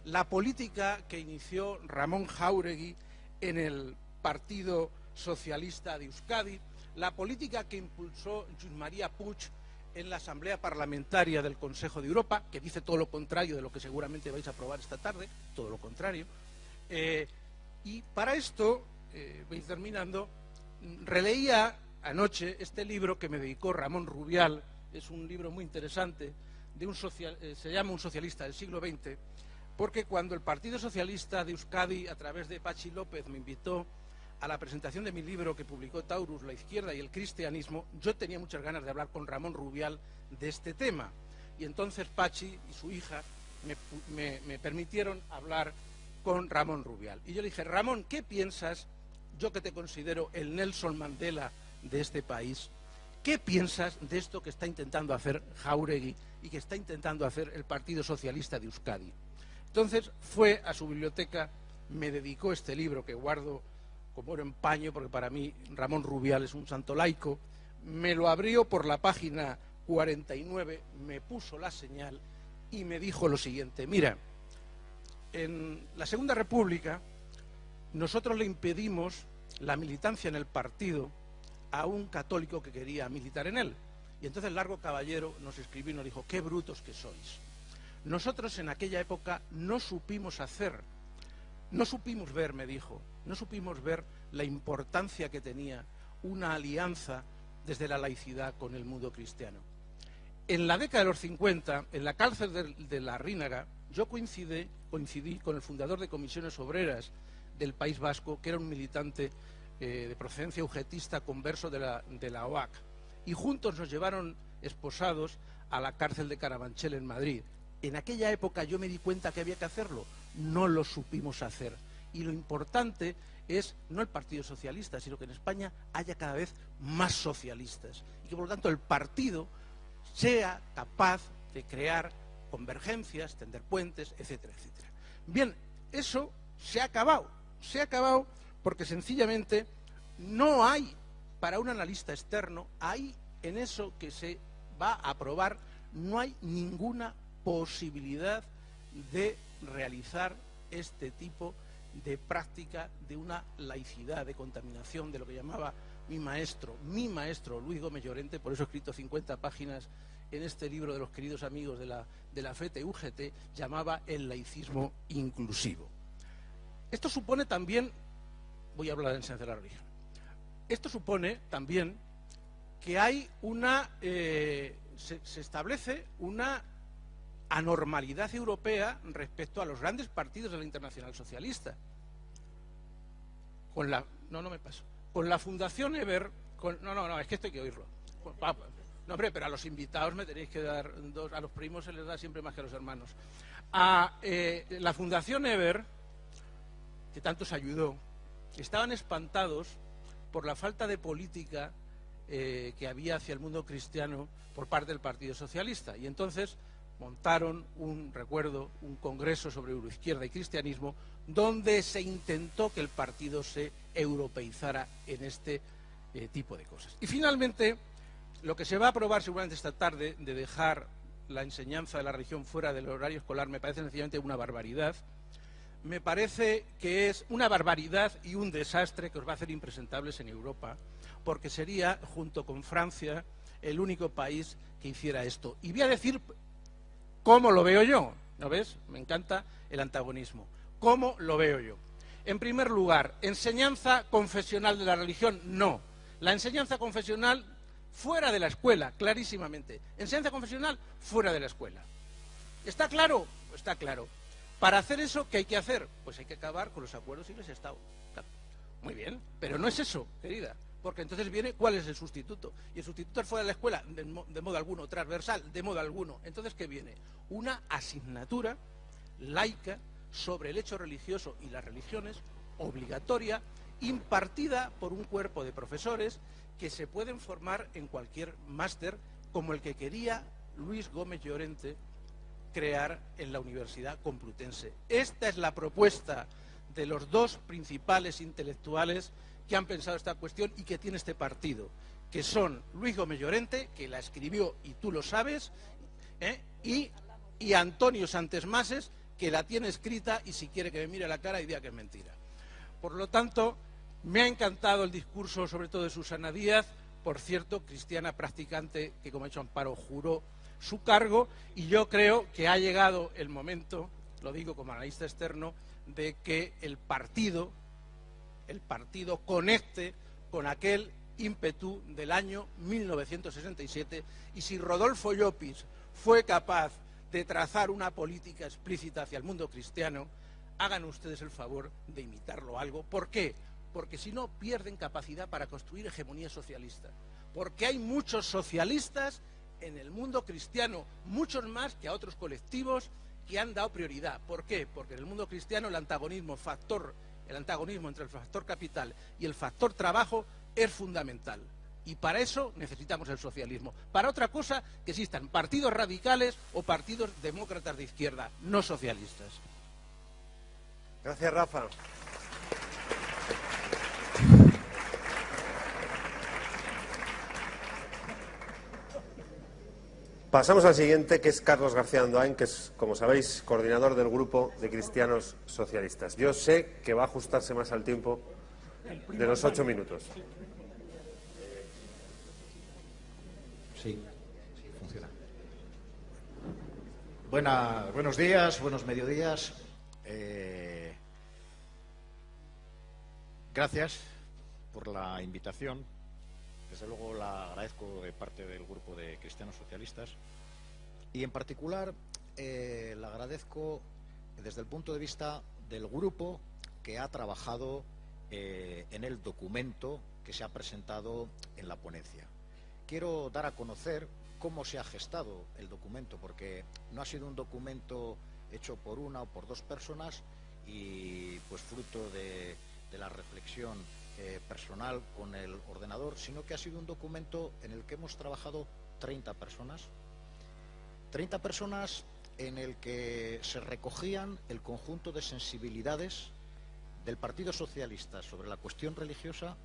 la política que inició Ramón Jáuregui en el Partido Socialista de Euskadi, la política que impulsó Lluís María Puig en la Asamblea Parlamentaria del Consejo de Europa, que dice todo lo contrario de lo que seguramente vais a aprobar esta tarde, todo lo contrario. Y para esto, voy terminando, releía anoche este libro que me dedicó Ramón Rubial. Es un libro muy interesante, se llama Un socialista del siglo XX, porque cuando el Partido Socialista de Euskadi, a través de Pachi López, me invitó a la presentación de mi libro que publicó Taurus, La izquierda y el cristianismo, yo tenía muchas ganas de hablar con Ramón Rubial de este tema. Y entonces Pachi y su hija me permitieron hablar con Ramón Rubial. Y yo le dije, Ramón, ¿qué piensas, yo que te considero el Nelson Mandela de este país, qué piensas de esto que está intentando hacer Jáuregui y que está intentando hacer el Partido Socialista de Euskadi? Entonces fue a su biblioteca, me dedicó este libro que guardo como oro en paño, porque para mí Ramón Rubial es un santo laico, me lo abrió por la página 49, me puso la señal y me dijo lo siguiente, mira, en la Segunda República nosotros le impedimos la militancia en el partido a un católico que quería militar en él. Y entonces Largo Caballero nos escribió y nos dijo, qué brutos que sois. Nosotros en aquella época no supimos ver, me dijo, no supimos ver la importancia que tenía una alianza desde la laicidad con el mundo cristiano. En la década de los 50, en la cárcel de la Rínaga, yo coincidí con el fundador de Comisiones Obreras del País Vasco, que era un militante de procedencia ugetista converso de la OAC, y juntos nos llevaron esposados a la cárcel de Carabanchel en Madrid. En aquella época yo me di cuenta que había que hacerlo, no lo supimos hacer. Y lo importante es no el Partido Socialista, sino que en España haya cada vez más socialistas y que por lo tanto el partido sea capaz de crear convergencias, tender puentes, etcétera, etcétera. Bien, eso se ha acabado porque sencillamente no hay, para un analista externo, hay en eso que se va a aprobar, no hay ninguna posibilidad de realizar este tipo de práctica de una laicidad, de contaminación, de lo que llamaba mi maestro Luis Gómez Llorente, por eso he escrito 50 páginas en este libro de los queridos amigos de la FET-UGT, llamaba el laicismo inclusivo. Esto supone también, voy a hablar de enseñanza de la religión, esto supone también que hay una, se establece una anormalidad europea respecto a los grandes partidos de la Internacional Socialista. Con la Fundación Eber, es que esto hay que oírlo. No, hombre, pero a los invitados me tenéis que dar dos, a los primos se les da siempre más que a los hermanos. La Fundación Eber, que tanto se ayudó, estaban espantados por la falta de política que había hacia el mundo cristiano por parte del Partido Socialista. Y entonces montaron un congreso sobre euroizquierda y cristianismo, donde se intentó que el partido se europeizara en este tipo de cosas. Y finalmente, lo que se va a aprobar seguramente esta tarde, de dejar la enseñanza de la religión fuera del horario escolar, me parece sencillamente una barbaridad. Me parece que es una barbaridad y un desastre que os va a hacer impresentables en Europa, porque sería, junto con Francia, el único país que hiciera esto. Y voy a decir cómo lo veo yo, ¿no ves? Me encanta el antagonismo. ¿Cómo lo veo yo? En primer lugar, enseñanza confesional de la religión, no. La enseñanza confesional fuera de la escuela, clarísimamente. Enseñanza confesional fuera de la escuela. ¿Está claro? Pues está claro. Para hacer eso, ¿qué hay que hacer? Pues hay que acabar con los acuerdos Iglesia-Estado. Muy bien, pero no es eso, querida. Porque entonces viene, ¿cuál es el sustituto? Y el sustituto es fuera de la escuela, de modo alguno, transversal, de modo alguno. Entonces, ¿qué viene? Una asignatura laica sobre el hecho religioso y las religiones, obligatoria, impartida por un cuerpo de profesores que se pueden formar en cualquier máster, como el que quería Luis Gómez Llorente crear en la Universidad Complutense. Esta es la propuesta de los dos principales intelectuales que han pensado esta cuestión y que tiene este partido, que son Luis Gómez Llorente, que la escribió y tú lo sabes, y Antonio Santes Mases, que la tiene escrita y si quiere que me mire a la cara y diga que es mentira. Por lo tanto, me ha encantado el discurso, sobre todo de Susana Díaz, por cierto, cristiana practicante, que como ha hecho Amparo, juró su cargo, y yo creo que ha llegado el momento, lo digo como analista externo, de que el partido conecte con aquel ímpetu del año 1967, y si Rodolfo Llopis fue capaz de trazar una política explícita hacia el mundo cristiano, hagan ustedes el favor de imitarlo algo. ¿Por qué? Porque si no pierden capacidad para construir hegemonía socialista. Porque hay muchos socialistas en el mundo cristiano, muchos más que a otros colectivos que han dado prioridad. ¿Por qué? Porque en el mundo cristiano el antagonismo entre el factor capital y el factor trabajo es fundamental. Y para eso necesitamos el socialismo. Para otra cosa, que existan partidos radicales o partidos demócratas de izquierda, no socialistas. Gracias, Rafa. Pasamos al siguiente, que es Carlos García Andoain, que es, como sabéis, coordinador del Grupo de Cristianos Socialistas. Yo sé que va a ajustarse más al tiempo de los 8 minutos. Sí, funciona. Buenos días, buenos mediodías. Gracias por la invitación. Desde luego la agradezco de parte del Grupo de Cristianos Socialistas. Y en particular la agradezco desde el punto de vista del grupo que ha trabajado en el documento que se ha presentado en la ponencia. Quiero dar a conocer, cómo se ha gestado el documento, porque no ha sido un documento hecho por una o por dos personas y pues fruto de la reflexión personal con el ordenador, sino que ha sido un documento en el que hemos trabajado 30 personas. 30 personas en el que se recogían el conjunto de sensibilidades del Partido Socialista sobre la cuestión religiosa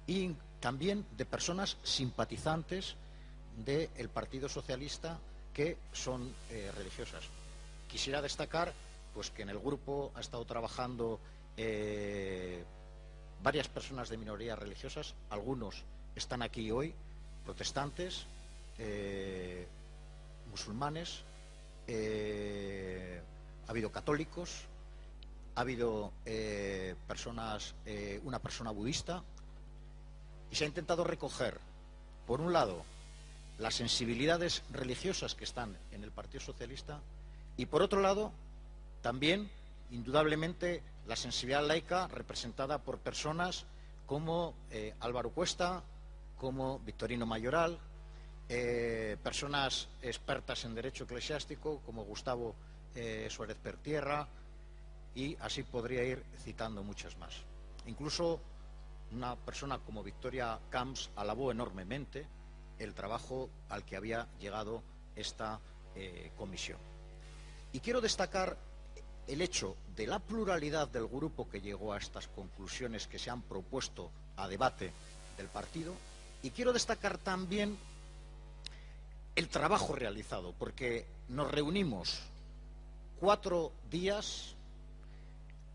y también de personas simpatizantes del Partido Socialista que son religiosas. Quisiera destacar pues que en el grupo ha estado trabajando varias personas de minorías religiosas, algunos están aquí hoy, protestantes, musulmanes, ha habido católicos, ha habido una persona budista, y se ha intentado recoger, por un lado, las sensibilidades religiosas que están en el Partido Socialista y, por otro lado, también, indudablemente, la sensibilidad laica representada por personas como Álvaro Cuesta, como Victorino Mayoral, personas expertas en derecho eclesiástico como Gustavo Suárez Pertierra, y así podría ir citando muchas más. Incluso una persona como Victoria Camps alabó enormemente el trabajo al que había llegado esta comisión. Y quiero destacar el hecho de la pluralidad del grupo que llegó a estas conclusiones que se han propuesto a debate del partido, y quiero destacar también el trabajo realizado, porque nos reunimos 4 días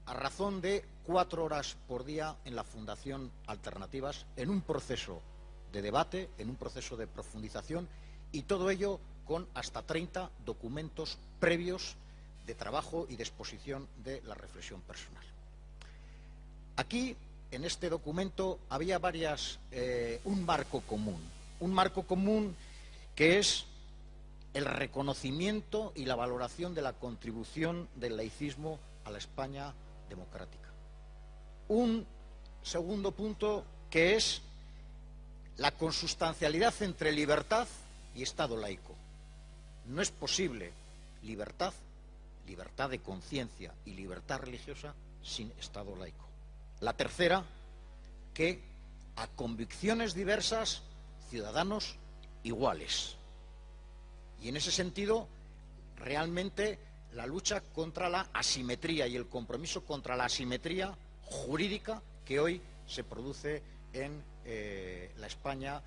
a razón de 4 horas por día en la Fundación Alternativas, en un proceso de debate, en un proceso de profundización, y todo ello con hasta 30 documentos previos de trabajo y de exposición de la reflexión personal. Aquí, en este documento, había un marco común que es el reconocimiento y la valoración de la contribución del laicismo a la España democrática. Un segundo punto que es la consustancialidad entre libertad y Estado laico. No es posible libertad de conciencia y libertad religiosa sin Estado laico. La tercera, que a convicciones diversas, ciudadanos iguales. Y en ese sentido, realmente la lucha contra la asimetría y el compromiso contra la asimetría jurídica que hoy se produce en la España,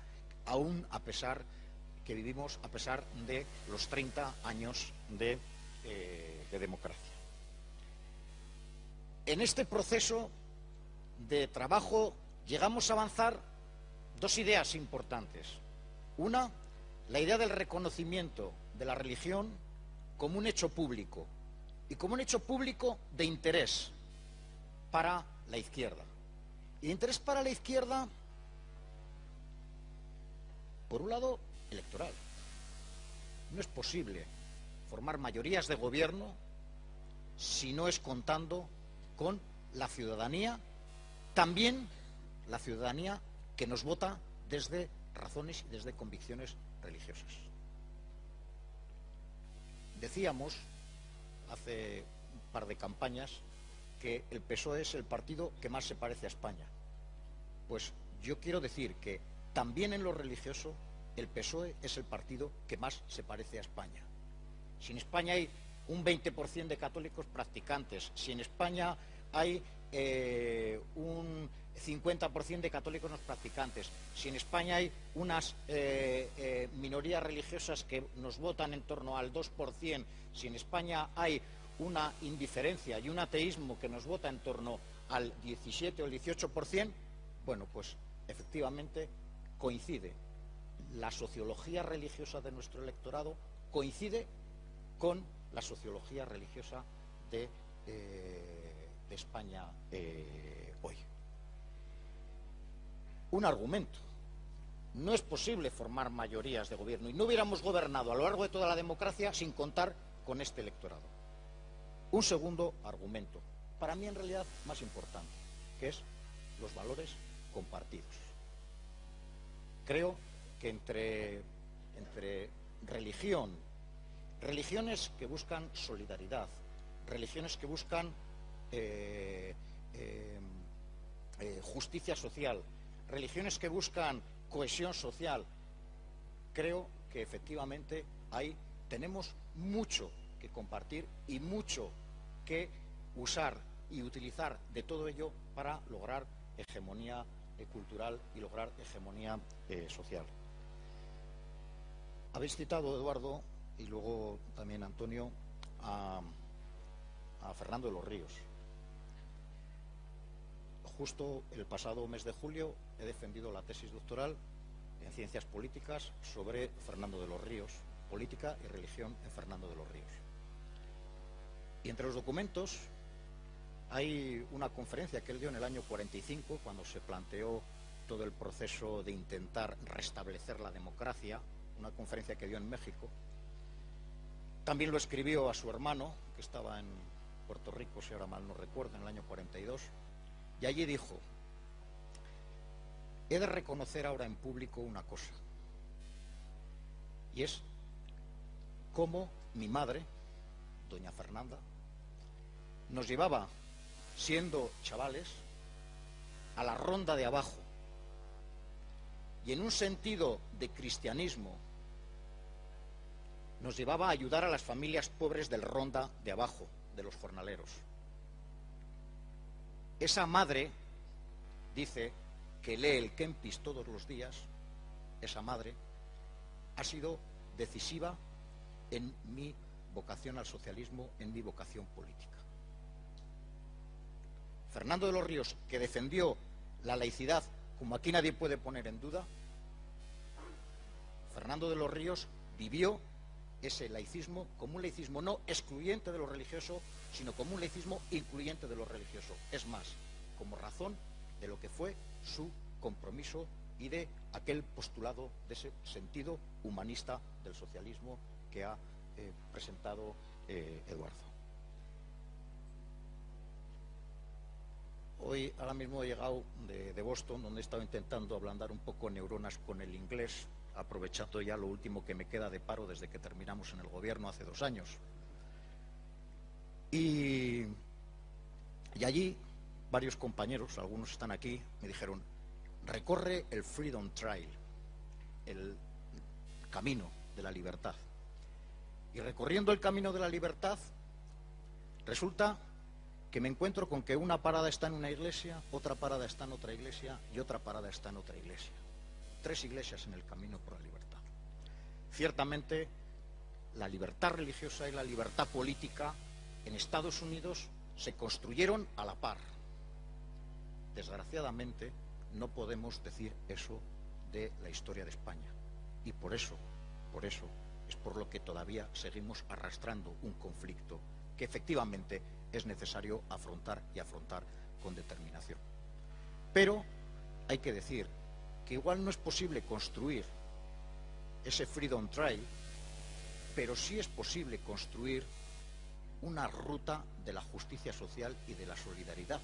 aún a pesar que vivimos a pesar de los 30 años de democracia. En este proceso de trabajo llegamos a avanzar 2 ideas importantes. Una, la idea del reconocimiento de la religión como un hecho público y como un hecho público de interés para la izquierda. Y de interés para la izquierda, por un lado, electoral. No es posible formar mayorías de gobierno si no es contando con la ciudadanía, también la ciudadanía que nos vota desde razones y desde convicciones religiosas. Decíamos hace un par de campañas que el PSOE es el partido que más se parece a España. Pues yo quiero decir que también en lo religioso el PSOE es el partido que más se parece a España. Si en España hay un 20% de católicos practicantes, si en España hay un 50% de católicos no practicantes, si en España hay unas minorías religiosas que nos votan en torno al 2%, si en España hay una indiferencia y un ateísmo que nos vota en torno al 17 o el 18%, bueno, pues efectivamente coincide. La sociología religiosa de nuestro electorado coincide con la sociología religiosa de España hoy. Un argumento. No es posible formar mayorías de gobierno y no hubiéramos gobernado a lo largo de toda la democracia sin contar con este electorado. Un segundo argumento, para mí en realidad más importante, que es los valores compartidos. Creo que entre entre religión, religiones que buscan solidaridad, religiones que buscan justicia social, religiones que buscan cohesión social. Creo que efectivamente ahí tenemos mucho que compartir y mucho que usar y utilizar de todo ello para lograr hegemonía cultural y lograr hegemonía social. Habéis citado, Eduardo, y luego también Antonio, a Fernando de los Ríos. Justo el pasado mes de julio he defendido la tesis doctoral en Ciencias Políticas sobre Fernando de los Ríos, política y religión en Fernando de los Ríos. Y entre los documentos hay una conferencia que él dio en el año 45, cuando se planteó todo el proceso de intentar restablecer la democracia, una conferencia que dio en México. También lo escribió a su hermano, que estaba en Puerto Rico, si ahora mal no recuerdo, en el año 42, y allí dijo: he de reconocer ahora en público una cosa, y es cómo mi madre, doña Fernanda, nos llevaba, siendo chavales, a la ronda de abajo, y en un sentido de cristianismo nos llevaba a ayudar a las familias pobres del ronda de abajo, de los jornaleros. Esa madre, dice, que lee el Kempis todos los días, esa madre ha sido decisiva en mi vocación al socialismo, en mi vocación política. Fernando de los Ríos, que defendió la laicidad como aquí nadie puede poner en duda, Fernando de los Ríos vivió ese laicismo como un laicismo no excluyente de lo religioso, sino como un laicismo incluyente de lo religioso. Es más, como razón de lo que fue su compromiso y de aquel postulado, de ese sentido humanista del socialismo que ha presentado Eduardo. Hoy, ahora mismo he llegado de Boston, donde he estado intentando ablandar un poco neuronas con el inglés, aprovechando ya lo último que me queda de paro desde que terminamos en el gobierno hace 2 años. Y allí varios compañeros, algunos están aquí, me dijeron: recorre el Freedom Trail, el camino de la libertad. Y recorriendo el camino de la libertad, resulta que me encuentro con que una parada está en una iglesia, otra parada está en otra iglesia y otra parada está en otra iglesia. 3 iglesias en el camino por la libertad. Ciertamente, la libertad religiosa y la libertad política en Estados Unidos se construyeron a la par. Desgraciadamente, no podemos decir eso de la historia de España. Y por eso es por lo que todavía seguimos arrastrando un conflicto que efectivamente es necesario afrontar y afrontar con determinación. Pero hay que decir que igual no es posible construir ese Freedom Trail, pero sí es posible construir una ruta de la justicia social y de la solidaridad,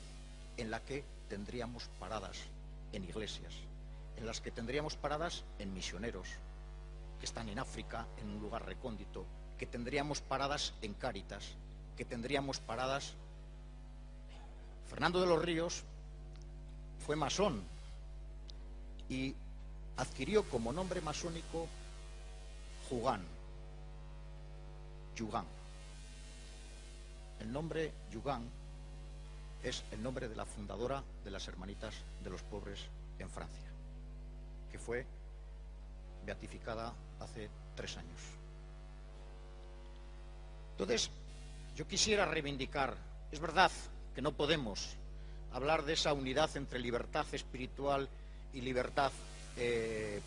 en la que tendríamos paradas en iglesias, en las que tendríamos paradas en misioneros que están en África, en un lugar recóndito, que tendríamos paradas en Cáritas, que tendríamos paradas. Fernando de los Ríos fue masón y adquirió como nombre masónico Jugán. El nombre Jugán es el nombre de la fundadora de las Hermanitas de los Pobres en Francia, que fue beatificada hace 3 años. Entonces, yo quisiera reivindicar, es verdad que no podemos hablar de esa unidad entre libertad espiritual y libertad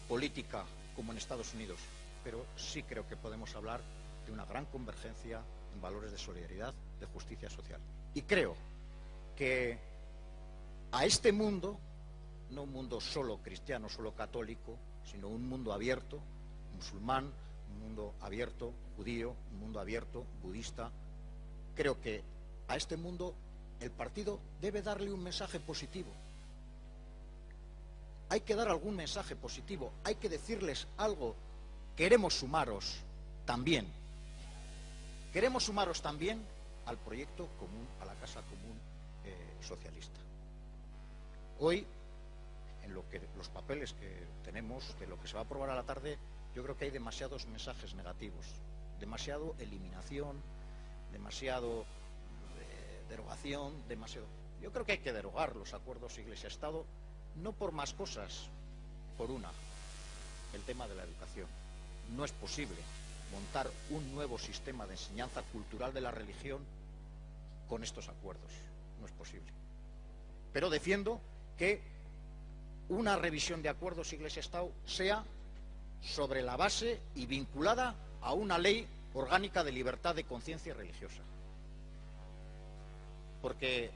política como en Estados Unidos, pero sí creo que podemos hablar de una gran convergencia en valores de solidaridad, de justicia social. Y creo que a este mundo, no un mundo solo cristiano, solo católico, sino un mundo abierto, musulmán, un mundo abierto, judío, un mundo abierto, budista, creo que a este mundo el partido debe darle un mensaje positivo. Hay que dar algún mensaje positivo, hay que decirles algo queremos sumaros también. Queremos sumaros también al proyecto común, a la Casa Común Socialista. Hoy, en los papeles que tenemos, de lo que se va a aprobar a la tarde, yo creo que hay demasiados mensajes negativos, demasiado eliminación, demasiado derogación, demasiado... Yo creo que hay que derogar los acuerdos Iglesia-Estado, no por más cosas, por una, el tema de la educación. No es posible montar un nuevo sistema de enseñanza cultural de la religión con estos acuerdos. No es posible. Pero defiendo que una revisión de acuerdos Iglesia-Estado sea sobre la base y vinculada a una ley orgánica de libertad de conciencia religiosa. Porque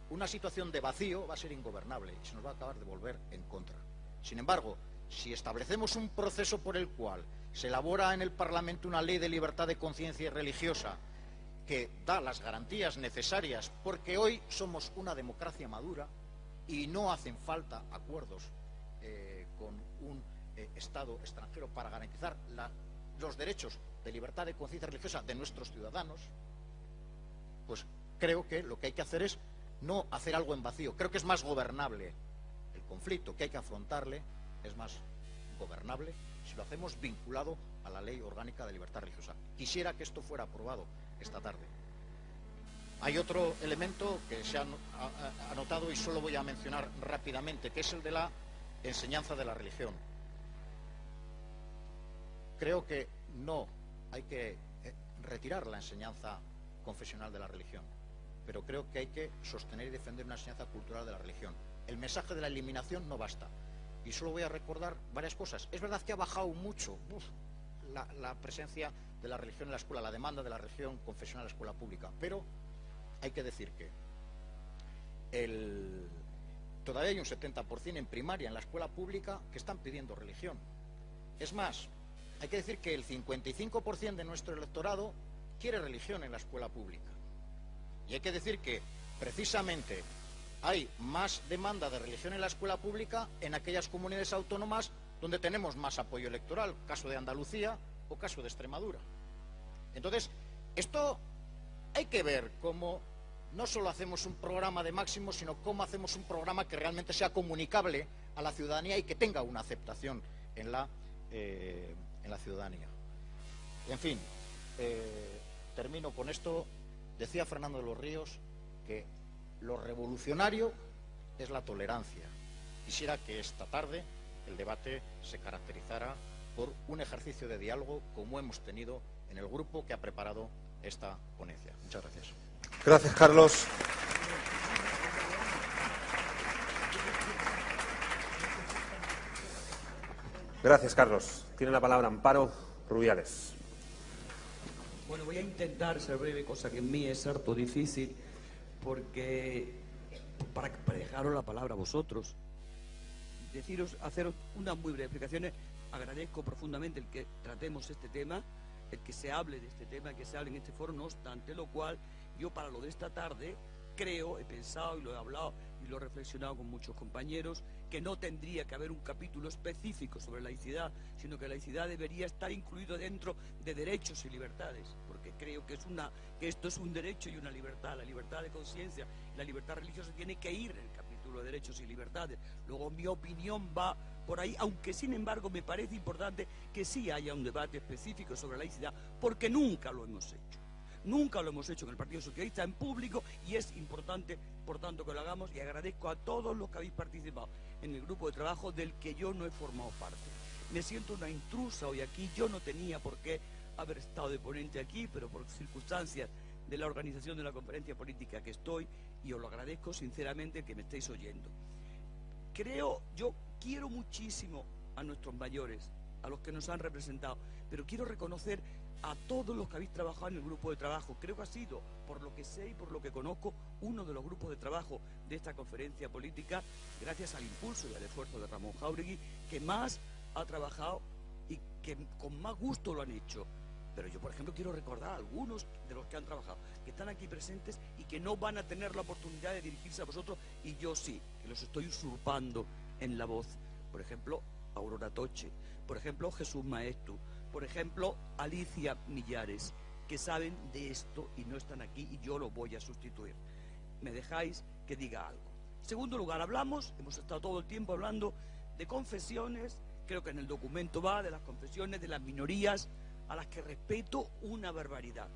una situación de vacío va a ser ingobernable y se nos va a acabar de volver en contra. Sin embargo, si establecemos un proceso por el cual se elabora en el Parlamento una ley de libertad de conciencia religiosa que da las garantías necesarias, porque hoy somos una democracia madura y no hacen falta acuerdos con un Estado extranjero para garantizar los derechos de libertad de conciencia religiosa de nuestros ciudadanos, pues creo que lo que hay que hacer es no hacer algo en vacío. Creo que es más gobernable el conflicto que hay que afrontarle, es más gobernable si lo hacemos vinculado a la Ley Orgánica de Libertad Religiosa. Quisiera que esto fuera aprobado esta tarde. Hay otro elemento que se ha anotado y solo voy a mencionar rápidamente, que es el de la enseñanza de la religión. Creo que no hay que retirar la enseñanza confesional de la religión, pero creo que hay que sostener y defender una enseñanza cultural de la religión. El mensaje de la eliminación no basta. Y solo voy a recordar varias cosas. Es verdad que ha bajado mucho la presencia de la religión en la escuela, la demanda de la religión confesional en la escuela pública, pero hay que decir que todavía hay un 70% en primaria en la escuela pública que están pidiendo religión. Es más, hay que decir que el 55% de nuestro electorado quiere religión en la escuela pública. Y hay que decir que precisamente hay más demanda de religión en la escuela pública en aquellas comunidades autónomas donde tenemos más apoyo electoral, caso de Andalucía o caso de Extremadura. Entonces, esto hay que ver cómo no solo hacemos un programa de máximos, sino cómo hacemos un programa que realmente sea comunicable a la ciudadanía y que tenga una aceptación en la ciudadanía. En fin, termino con esto. Decía Fernando de los Ríos que lo revolucionario es la tolerancia. Quisiera que esta tarde el debate se caracterizara por un ejercicio de diálogo como hemos tenido en el grupo que ha preparado esta ponencia. Muchas gracias. Gracias, Carlos. Gracias, Carlos. Tiene la palabra Amparo Rubiales. Bueno, voy a intentar ser breve, cosa que en mí es harto difícil, porque para dejaros la palabra a vosotros, haceros unas muy breves explicaciones. Agradezco profundamente el que tratemos este tema, el que se hable de este tema, el que se hable en este foro, no obstante lo cual, yo para lo de esta tarde creo, he pensado y lo he hablado y lo he reflexionado con muchos compañeros, que no tendría que haber un capítulo específico sobre laicidad, sino que la laicidad debería estar incluido dentro de derechos y libertades, porque creo que esto es un derecho y una libertad. La libertad de conciencia, la libertad religiosa tiene que ir en el capítulo de derechos y libertades. Luego mi opinión va por ahí, aunque sin embargo me parece importante que sí haya un debate específico sobre laicidad, porque nunca lo hemos hecho. Nunca lo hemos hecho en el Partido Socialista en público y es importante, por tanto, que lo hagamos, y agradezco a todos los que habéis participado en el grupo de trabajo del que yo no he formado parte. Me siento una intrusa hoy aquí, yo no tenía por qué haber estado de ponente aquí, pero por circunstancias de la organización de la conferencia política que estoy, y os lo agradezco sinceramente que me estéis oyendo. Yo quiero muchísimo a nuestros mayores, a los que nos han representado, pero quiero reconocer a todos los que habéis trabajado en el grupo de trabajo. Creo que ha sido, por lo que sé y por lo que conozco, uno de los grupos de trabajo de esta conferencia política, gracias al impulso y al esfuerzo de Ramón Jáuregui, que más ha trabajado y que con más gusto lo han hecho. Pero yo, por ejemplo, quiero recordar a algunos de los que han trabajado, que están aquí presentes y que no van a tener la oportunidad de dirigirse a vosotros, y yo sí, que los estoy usurpando en la voz. Por ejemplo, Aurora Toche, por ejemplo, Jesús Maestu, por ejemplo, Alicia Millares, que saben de esto y no están aquí y yo lo voy a sustituir. ¿Me dejáis que diga algo? En segundo lugar, hemos estado todo el tiempo hablando de confesiones, creo que en el documento va de las confesiones de las minorías, a las que respeto una barbaridad.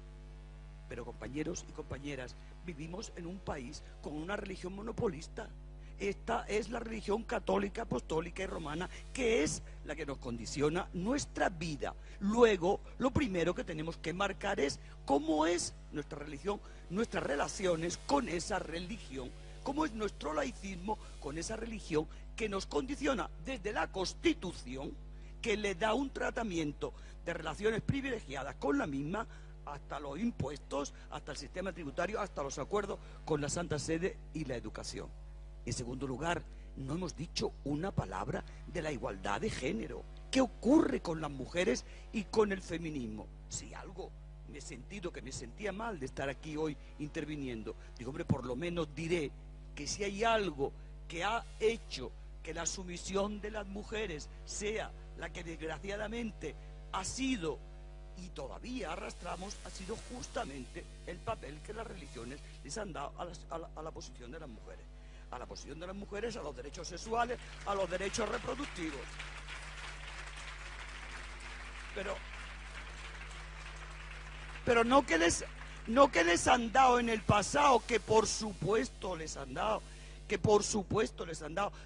Pero compañeros y compañeras, vivimos en un país con una religión monopolista. Esta es la religión católica, apostólica y romana, que es la que nos condiciona nuestra vida. Luego, lo primero que tenemos que marcar es cómo es nuestra religión, nuestras relaciones con esa religión, cómo es nuestro laicismo con esa religión que nos condiciona desde la Constitución, que le da un tratamiento de relaciones privilegiadas con la misma, hasta los impuestos, hasta el sistema tributario, hasta los acuerdos con la Santa Sede y la educación. En segundo lugar, no hemos dicho una palabra de la igualdad de género. ¿Qué ocurre con las mujeres y con el feminismo? Si algo me he sentido que me sentía mal de estar aquí hoy interviniendo, digo, hombre, por lo menos diré que si hay algo que ha hecho que la sumisión de las mujeres sea la que desgraciadamente ha sido y todavía arrastramos, ha sido justamente el papel que las religiones les han dado a la posición de las mujeres. A la posición de las mujeres, a los derechos sexuales, a los derechos reproductivos. Pero no que les han dado en el pasado, que por supuesto les han dado,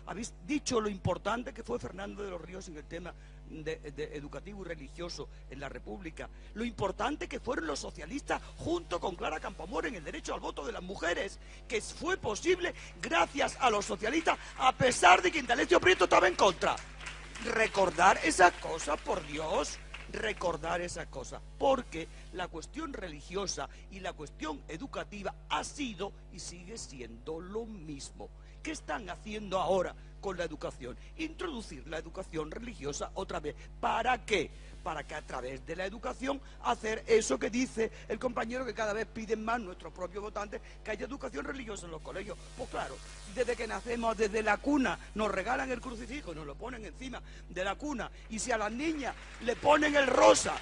Habéis dicho lo importante que fue Fernando de los Ríos en el tema de educativo y religioso en la República, lo importante que fueron los socialistas junto con Clara Campoamor en el derecho al voto de las mujeres, que fue posible gracias a los socialistas, a pesar de que Indalecio Prieto estaba en contra. Recordar esas cosas, por Dios, recordar esas cosas, porque la cuestión religiosa y la cuestión educativa ha sido y sigue siendo lo mismo. ¿Qué están haciendo ahora con la educación? Introducir la educación religiosa otra vez. ¿Para qué? Para que a través de la educación hacer eso que dice el compañero, que cada vez piden más nuestros propios votantes, que haya educación religiosa en los colegios. Pues claro, desde que nacemos, desde la cuna, nos regalan el crucifijo y nos lo ponen encima de la cuna, y si a las niñas le ponen el rosa,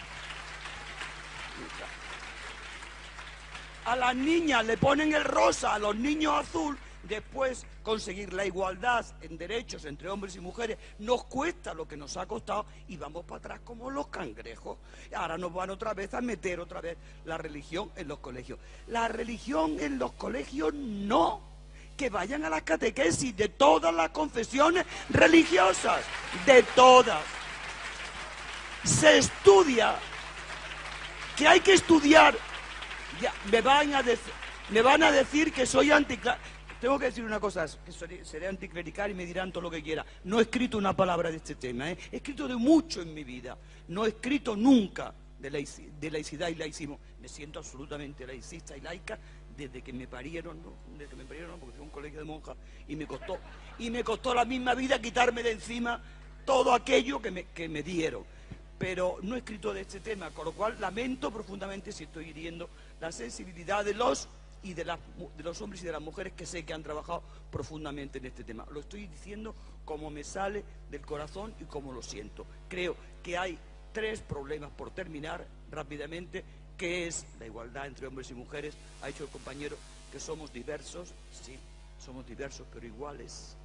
a las niñas le ponen el rosa, a los niños azul, después conseguir la igualdad en derechos entre hombres y mujeres nos cuesta lo que nos ha costado y vamos para atrás como los cangrejos. Ahora nos van otra vez a meter otra vez la religión en los colegios. La religión en los colegios no. Que vayan a las catequesis de todas las confesiones religiosas, de todas. Se estudia, que hay que estudiar. Ya, me van a decir que soy anticlerical. Tengo que decir una cosa, que seré anticlerical y me dirán todo lo que quiera. No he escrito una palabra de este tema, He escrito de mucho en mi vida. No he escrito nunca de laicidad y laicismo. Me siento absolutamente laicista y laica desde que me parieron, ¿no? Desde que me parieron, porque fui a un colegio de monjas y me costó la misma vida quitarme de encima todo aquello que me dieron. Pero no he escrito de este tema, con lo cual lamento profundamente si estoy hiriendo la sensibilidad de los hombres y de las mujeres que sé que han trabajado profundamente en este tema. Lo estoy diciendo como me sale del corazón y como lo siento. Creo que hay 3 problemas por terminar rápidamente, que es la igualdad entre hombres y mujeres. Ha dicho el compañero que somos diversos, sí, somos diversos, pero iguales,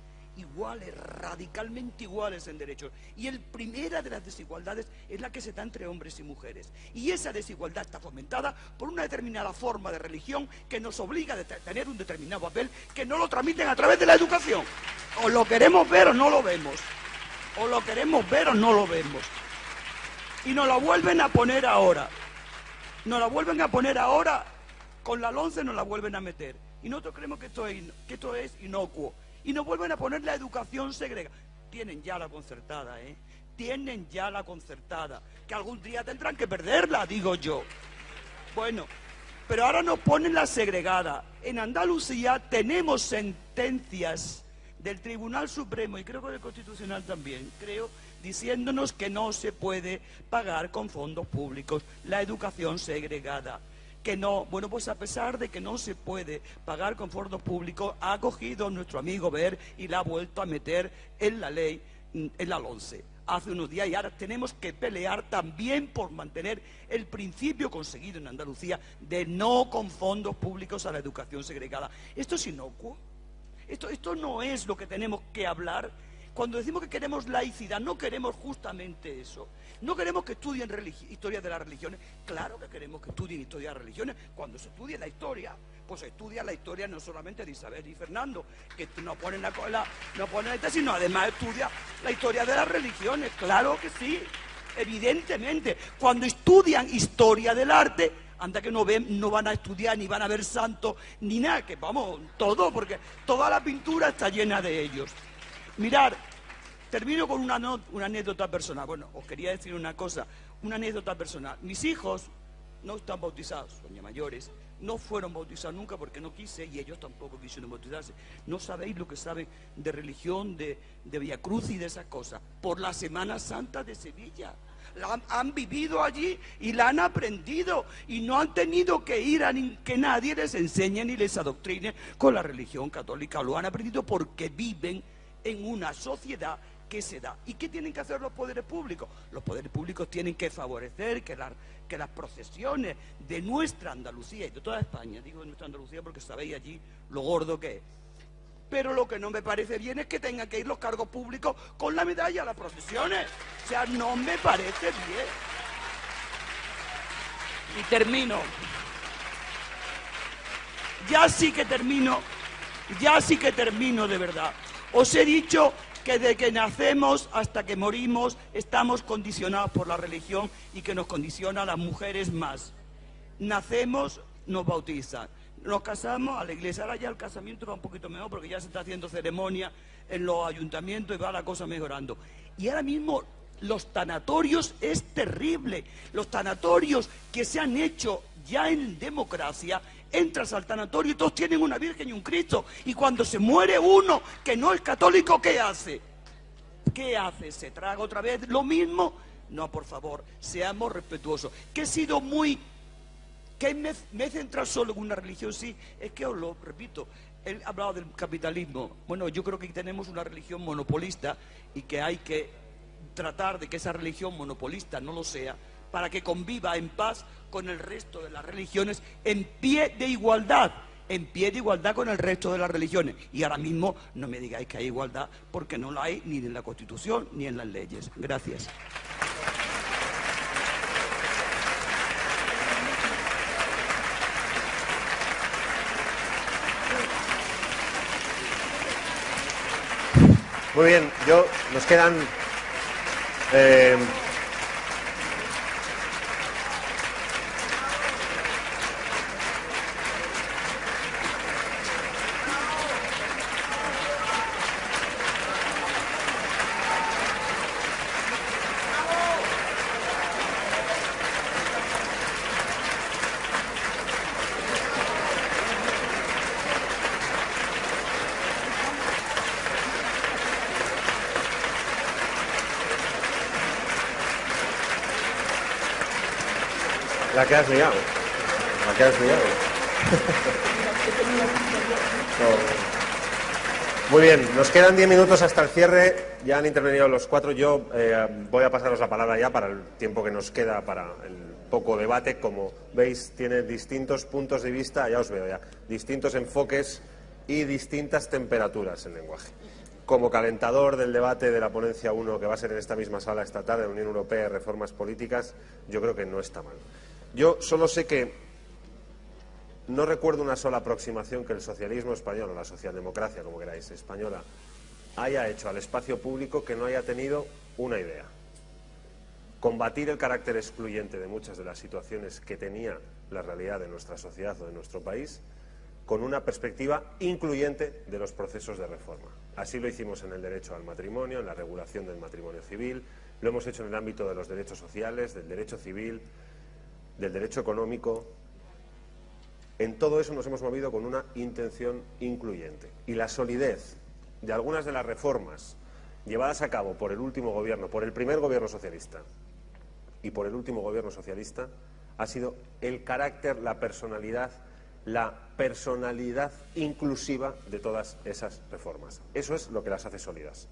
radicalmente iguales en derechos. Y el primera de las desigualdades es la que se da entre hombres y mujeres. Y esa desigualdad está fomentada por una determinada forma de religión que nos obliga a tener un determinado papel que no lo transmiten a través de la educación. O lo queremos ver o no lo vemos. O lo queremos ver o no lo vemos. Y nos la vuelven a poner ahora. Con la LOMCE nos la vuelven a meter. Y nosotros creemos que esto es inocuo. Y nos vuelven a poner la educación segregada. Tienen ya la concertada, Tienen ya la concertada. Que algún día tendrán que perderla, digo yo. Bueno, pero ahora nos ponen la segregada. En Andalucía tenemos sentencias del Tribunal Supremo, y creo que del Constitucional también, diciéndonos que no se puede pagar con fondos públicos la educación segregada. Que no, bueno, pues a pesar de que no se puede pagar con fondos públicos, ha cogido nuestro amigo Ver y la ha vuelto a meter en la ley, en la LOMCE. hace unos días, y ahora tenemos que pelear también por mantener el principio conseguido en Andalucía de no con fondos públicos a la educación segregada. Esto es inocuo, esto no es lo que tenemos que hablar. Cuando decimos que queremos laicidad, no queremos justamente eso. No queremos que estudien historia de las religiones. Claro que queremos que estudien historia de las religiones. Cuando se estudie la historia, pues se estudia la historia no solamente de Isabel y Fernando, que no ponen la tesis, sino además estudia la historia de las religiones. Claro que sí, evidentemente. Cuando estudian historia del arte, anda que no van a estudiar, ni van a ver santos, ni nada, que vamos, todo, porque toda la pintura está llena de ellos. Mirar, termino con una anécdota personal. Bueno, os quería decir una cosa, una anécdota personal. Mis hijos no están bautizados, son ya mayores, no fueron bautizados nunca porque no quise, y ellos tampoco quisieron bautizarse. No sabéis lo que saben de religión, de Vía Cruz y de esas cosas. Por la Semana Santa de Sevilla. Han vivido allí y la han aprendido, y no han tenido que ir a que nadie les enseñe ni les adoctrine con la religión católica. Lo han aprendido porque viven en una sociedad que se da. ¿Y qué tienen que hacer los poderes públicos? Los poderes públicos tienen que favorecer que las procesiones de nuestra Andalucía y de toda España, digo de nuestra Andalucía porque sabéis allí lo gordo que es, pero lo que no me parece bien es que tengan que ir los cargos públicos con la medalla a las procesiones. O sea, no me parece bien. Y termino. Ya sí que termino de verdad. Os he dicho que desde que nacemos hasta que morimos estamos condicionados por la religión, y que nos condiciona a las mujeres más. Nacemos, nos bautizan, nos casamos a la iglesia. Ahora ya el casamiento va un poquito mejor porque ya se está haciendo ceremonia en los ayuntamientos y va la cosa mejorando. Y ahora mismo los tanatorios es terrible. Los tanatorios que se han hecho ya en democracia, entras al tanatorio y todos tienen una Virgen y un Cristo, y cuando se muere uno que no es católico, ¿qué hace? ¿Qué hace? ¿Se traga otra vez lo mismo? No, por favor, seamos respetuosos. Que he sido que me he centrado solo en una religión, sí, es que os lo repito, he hablado del capitalismo. Bueno, yo creo que tenemos una religión monopolista y que hay que tratar de que esa religión monopolista no lo sea, para que conviva en paz con el resto de las religiones en pie de igualdad con el resto de las religiones. Y ahora mismo no me digáis que hay igualdad, porque no la hay ni en la Constitución ni en las leyes. Gracias. Muy bien, nos quedan La que has liado. Muy bien, nos quedan 10 minutos hasta el cierre. Ya han intervenido los cuatro. Yo voy a pasaros la palabra ya para el tiempo que nos queda para el poco debate. Como veis, tiene distintos puntos de vista, ya os veo ya, distintos enfoques y distintas temperaturas el lenguaje. Como calentador del debate de la ponencia 1, que va a ser en esta misma sala esta tarde, Unión Europea y reformas políticas, yo creo que no está mal. Yo solo sé que no recuerdo una sola aproximación que el socialismo español, o la socialdemocracia, como queráis, española, haya hecho al espacio público que no haya tenido una idea. Combatir el carácter excluyente de muchas de las situaciones que tenía la realidad de nuestra sociedad o de nuestro país, con una perspectiva incluyente de los procesos de reforma. Así lo hicimos en el derecho al matrimonio, en la regulación del matrimonio civil, lo hemos hecho en el ámbito de los derechos sociales, del derecho civil, del derecho económico. En todo eso nos hemos movido con una intención incluyente. Y la solidez de algunas de las reformas llevadas a cabo por el último gobierno, por el primer gobierno socialista y por el último gobierno socialista, ha sido el carácter, la personalidad inclusiva de todas esas reformas. Eso es lo que las hace sólidas.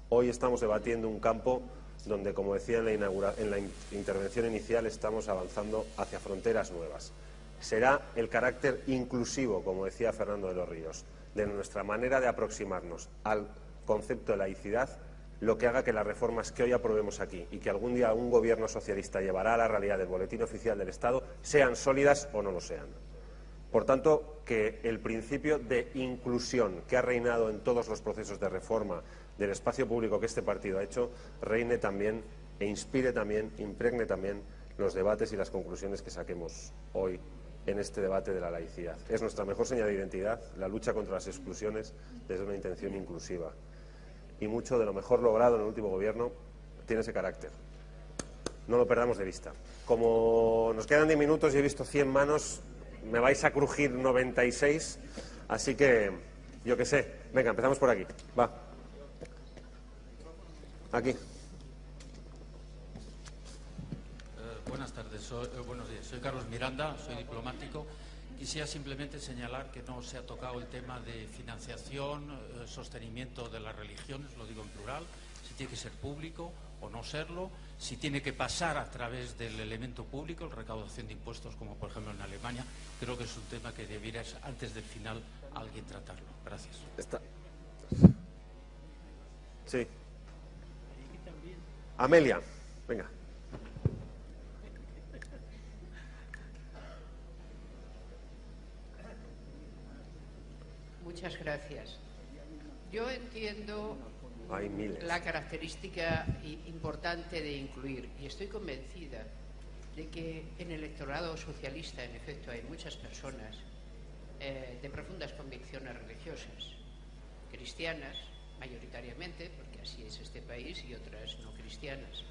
Hoy estamos debatiendo un campo donde, como decía en la intervención inicial, estamos avanzando hacia fronteras nuevas. Será el carácter inclusivo, como decía Fernando de los Ríos, de nuestra manera de aproximarnos al concepto de laicidad, lo que haga que las reformas que hoy aprobemos aquí y que algún día un gobierno socialista llevará a la realidad del Boletín Oficial del Estado sean sólidas o no lo sean. Por tanto, que el principio de inclusión que ha reinado en todos los procesos de reforma del espacio público que este partido ha hecho, reine también e inspire también, impregne también los debates y las conclusiones que saquemos hoy en este debate de la laicidad. Es nuestra mejor señal de identidad, la lucha contra las exclusiones desde una intención inclusiva. Y mucho de lo mejor logrado en el último gobierno tiene ese carácter. No lo perdamos de vista. Como nos quedan 10 minutos y he visto 100 manos, me vais a crujir 96, así que, yo qué sé. Venga, empezamos por aquí. Va. Aquí. Buenas tardes, buenos días. Soy Carlos Miranda, soy diplomático. Quisiera simplemente señalar que no se ha tocado el tema de financiación, sostenimiento de las religiones, lo digo en plural, si tiene que ser público o no serlo, si tiene que pasar a través del elemento público, la recaudación de impuestos, como por ejemplo en Alemania. Creo que es un tema que debiera, antes del final, alguien tratarlo. Gracias. Sí. Amelia, venga. Muchas gracias. Yo entiendo Hay miles. la característica importante de incluir y estoy convencida de que en el electorado socialista, en efecto, hay muchas personas de profundas convicciones religiosas, cristianas, mayoritariamente, porque así es este país, y otras no cristianas.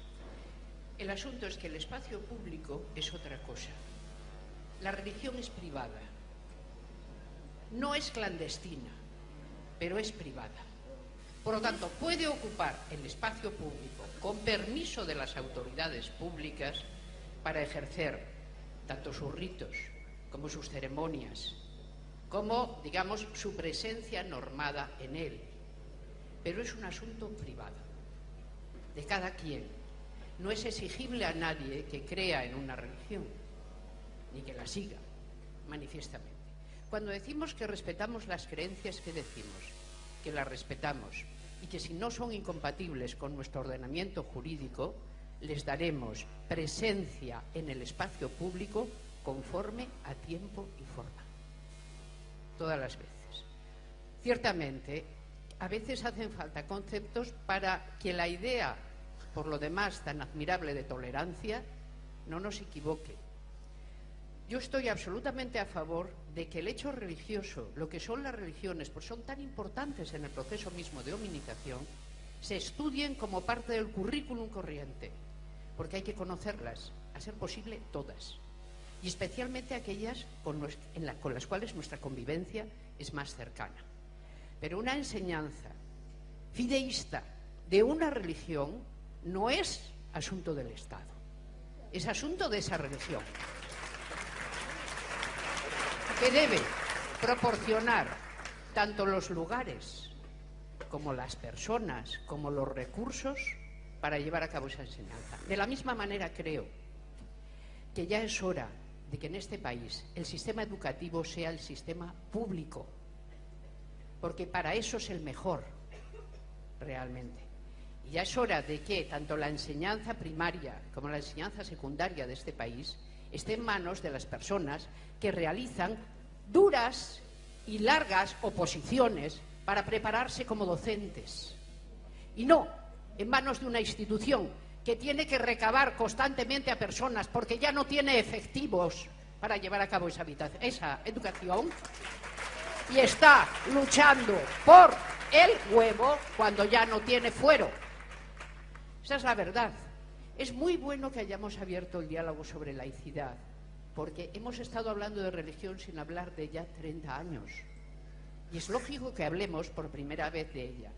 El asunto es que el espacio público es otra cosa. La religión es privada. No es clandestina, pero es privada. Por lo tanto, puede ocupar el espacio público con permiso de las autoridades públicas para ejercer tanto sus ritos como sus ceremonias, como, digamos, su presencia normada en él. Pero es un asunto privado, de cada quien. No es exigible a nadie que crea en una religión, ni que la siga, manifiestamente. Cuando decimos que respetamos las creencias, ¿qué decimos? Que las respetamos y que si no son incompatibles con nuestro ordenamiento jurídico, les daremos presencia en el espacio público conforme a tiempo y forma. Todas las veces. Ciertamente, a veces hacen falta conceptos para que la idea, por lo demás tan admirable, de tolerancia, no nos equivoque. Yo estoy absolutamente a favor de que el hecho religioso, lo que son las religiones, pues son tan importantes en el proceso mismo de hominización, se estudien como parte del currículum corriente, porque hay que conocerlas, a ser posible todas, y especialmente aquellas con las cuales nuestra convivencia es más cercana. Pero una enseñanza fideísta de una religión no es asunto del Estado, es asunto de esa religión, que debe proporcionar tanto los lugares como las personas, como los recursos para llevar a cabo esa enseñanza. De la misma manera creo que ya es hora de que en este país el sistema educativo sea el sistema público, porque para eso es el mejor, realmente. Y ya es hora de que tanto la enseñanza primaria como la enseñanza secundaria de este país esté en manos de las personas que realizan duras y largas oposiciones para prepararse como docentes, y no en manos de una institución que tiene que recabar constantemente a personas porque ya no tiene efectivos para llevar a cabo esa educación, y está luchando por el huevo cuando ya no tiene fuero. Esa es la verdad. Es muy bueno que hayamos abierto el diálogo sobre laicidad, porque hemos estado hablando de religión sin hablar de ella 30 años. Y es lógico que hablemos por primera vez de ella.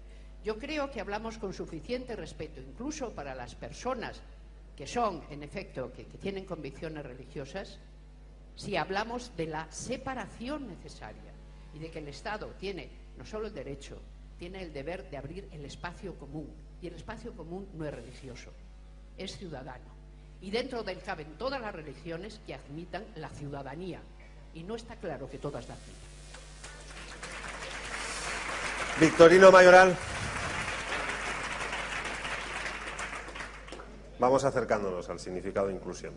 Yo creo que hablamos con suficiente respeto, incluso para las personas que son, en efecto, que tienen convicciones religiosas, si hablamos de la separación necesaria y de que el Estado tiene no solo el derecho, tiene el deber de abrir el espacio común. Y el espacio común no es religioso. es ciudadano. Y dentro de él caben todas las religiones que admitan la ciudadanía. Y no está claro que todas la admitan. Victorino Mayoral. Vamos acercándonos al significado de inclusión.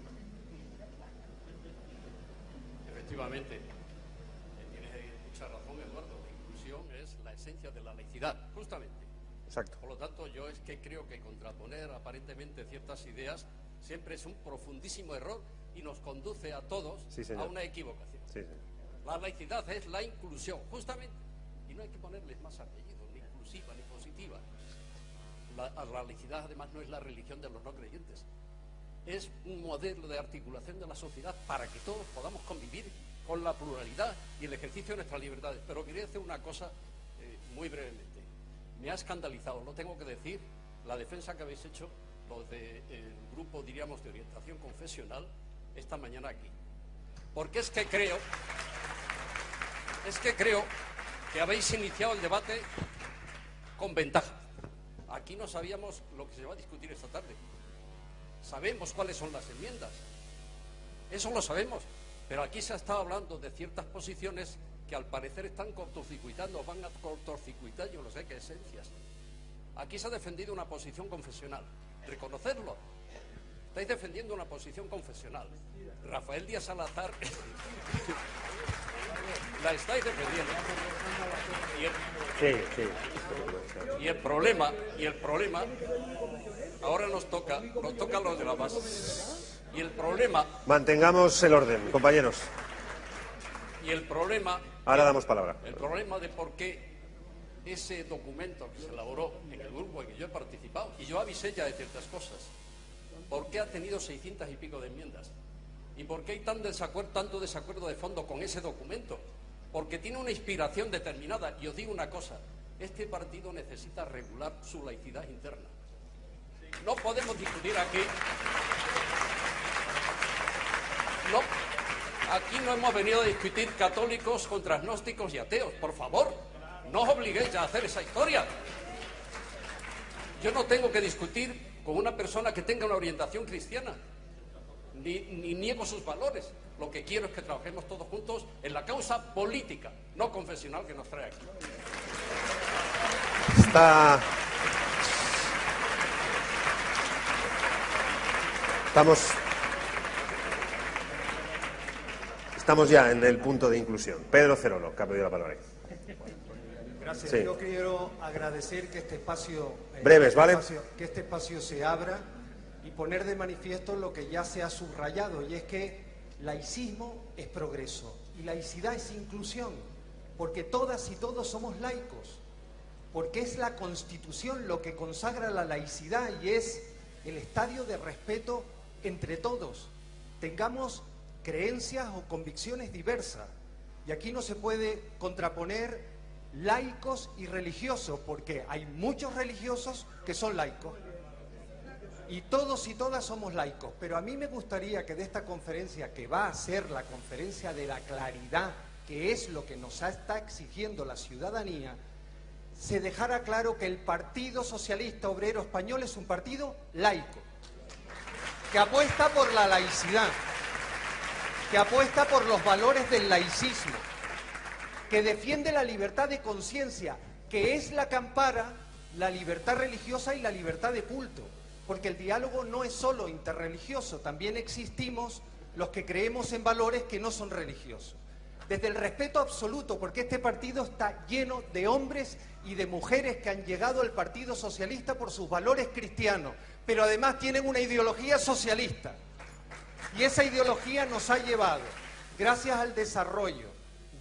Efectivamente, tienes mucha razón, Eduardo. La inclusión es la esencia de la laicidad, justamente. Exacto. Por lo tanto, yo es que creo que contraponer aparentemente ciertas ideas siempre es un profundísimo error y nos conduce a todos a una equivocación. Sí, la laicidad es la inclusión, justamente, y no hay que ponerles más apellidos, ni inclusiva ni positiva. La laicidad, además, no es la religión de los no creyentes. Es un modelo de articulación de la sociedad para que todos podamos convivir con la pluralidad y el ejercicio de nuestras libertades. Pero quería decir una cosa muy brevemente. Me ha escandalizado, lo tengo que decir, la defensa que habéis hecho los del grupo, diríamos, de orientación confesional esta mañana aquí. Porque es que creo que habéis iniciado el debate con ventaja. Aquí no sabíamos lo que se va a discutir esta tarde. Sabemos cuáles son las enmiendas. Eso lo sabemos. Pero aquí se ha estado hablando de ciertas posiciones que al parecer están cortocircuitando, van a cortocircuitar, yo no sé qué esencias. Aquí se ha defendido una posición confesional. Reconocerlo. Estáis defendiendo una posición confesional. Rafael Díaz Salazar la estáis defendiendo. Y el problema, ahora nos toca a los de la base. Y el problema... Mantengamos el orden, compañeros. Y el problema... Ahora damos palabra. El problema de por qué ese documento que se elaboró en el grupo en que yo he participado, y yo avisé ya de ciertas cosas, ¿por qué ha tenido 600 y pico de enmiendas? ¿Y por qué hay tanto desacuerdo de fondo con ese documento? Porque tiene una inspiración determinada. Y os digo una cosa, este partido necesita regular su laicidad interna. No podemos discutir aquí... No, aquí no hemos venido a discutir católicos contra agnósticos y ateos. Por favor, no os obliguéis a hacer esa historia. Yo no tengo que discutir con una persona que tenga una orientación cristiana, ni niego sus valores. Lo que quiero es que trabajemos todos juntos en la causa política, no confesional, que nos trae aquí. Estamos ya en el punto de inclusión. Pedro Cerolo, que ha pedido la palabra. Gracias. Sí. Yo quiero agradecer que este espacio, breves, ¿vale? Que este espacio se abra y poner de manifiesto lo que ya se ha subrayado, y es que laicismo es progreso y laicidad es inclusión, porque todas y todos somos laicos, porque es la Constitución lo que consagra la laicidad y es el estadio de respeto entre todos, tengamos creencias o convicciones diversas, y aquí no se puede contraponer laicos y religiosos, porque hay muchos religiosos que son laicos y todos y todas somos laicos. Pero a mí me gustaría que de esta conferencia, que va a ser la conferencia de la claridad, que es lo que nos está exigiendo la ciudadanía, se dejara claro que el Partido Socialista Obrero Español es un partido laico, que apuesta por la laicidad, que apuesta por los valores del laicismo, que defiende la libertad de conciencia, que es la que ampara la libertad religiosa y la libertad de culto, porque el diálogo no es solo interreligioso, también existimos los que creemos en valores que no son religiosos. Desde el respeto absoluto, porque este partido está lleno de hombres y de mujeres que han llegado al Partido Socialista por sus valores cristianos, pero además tienen una ideología socialista. Y esa ideología nos ha llevado, gracias al desarrollo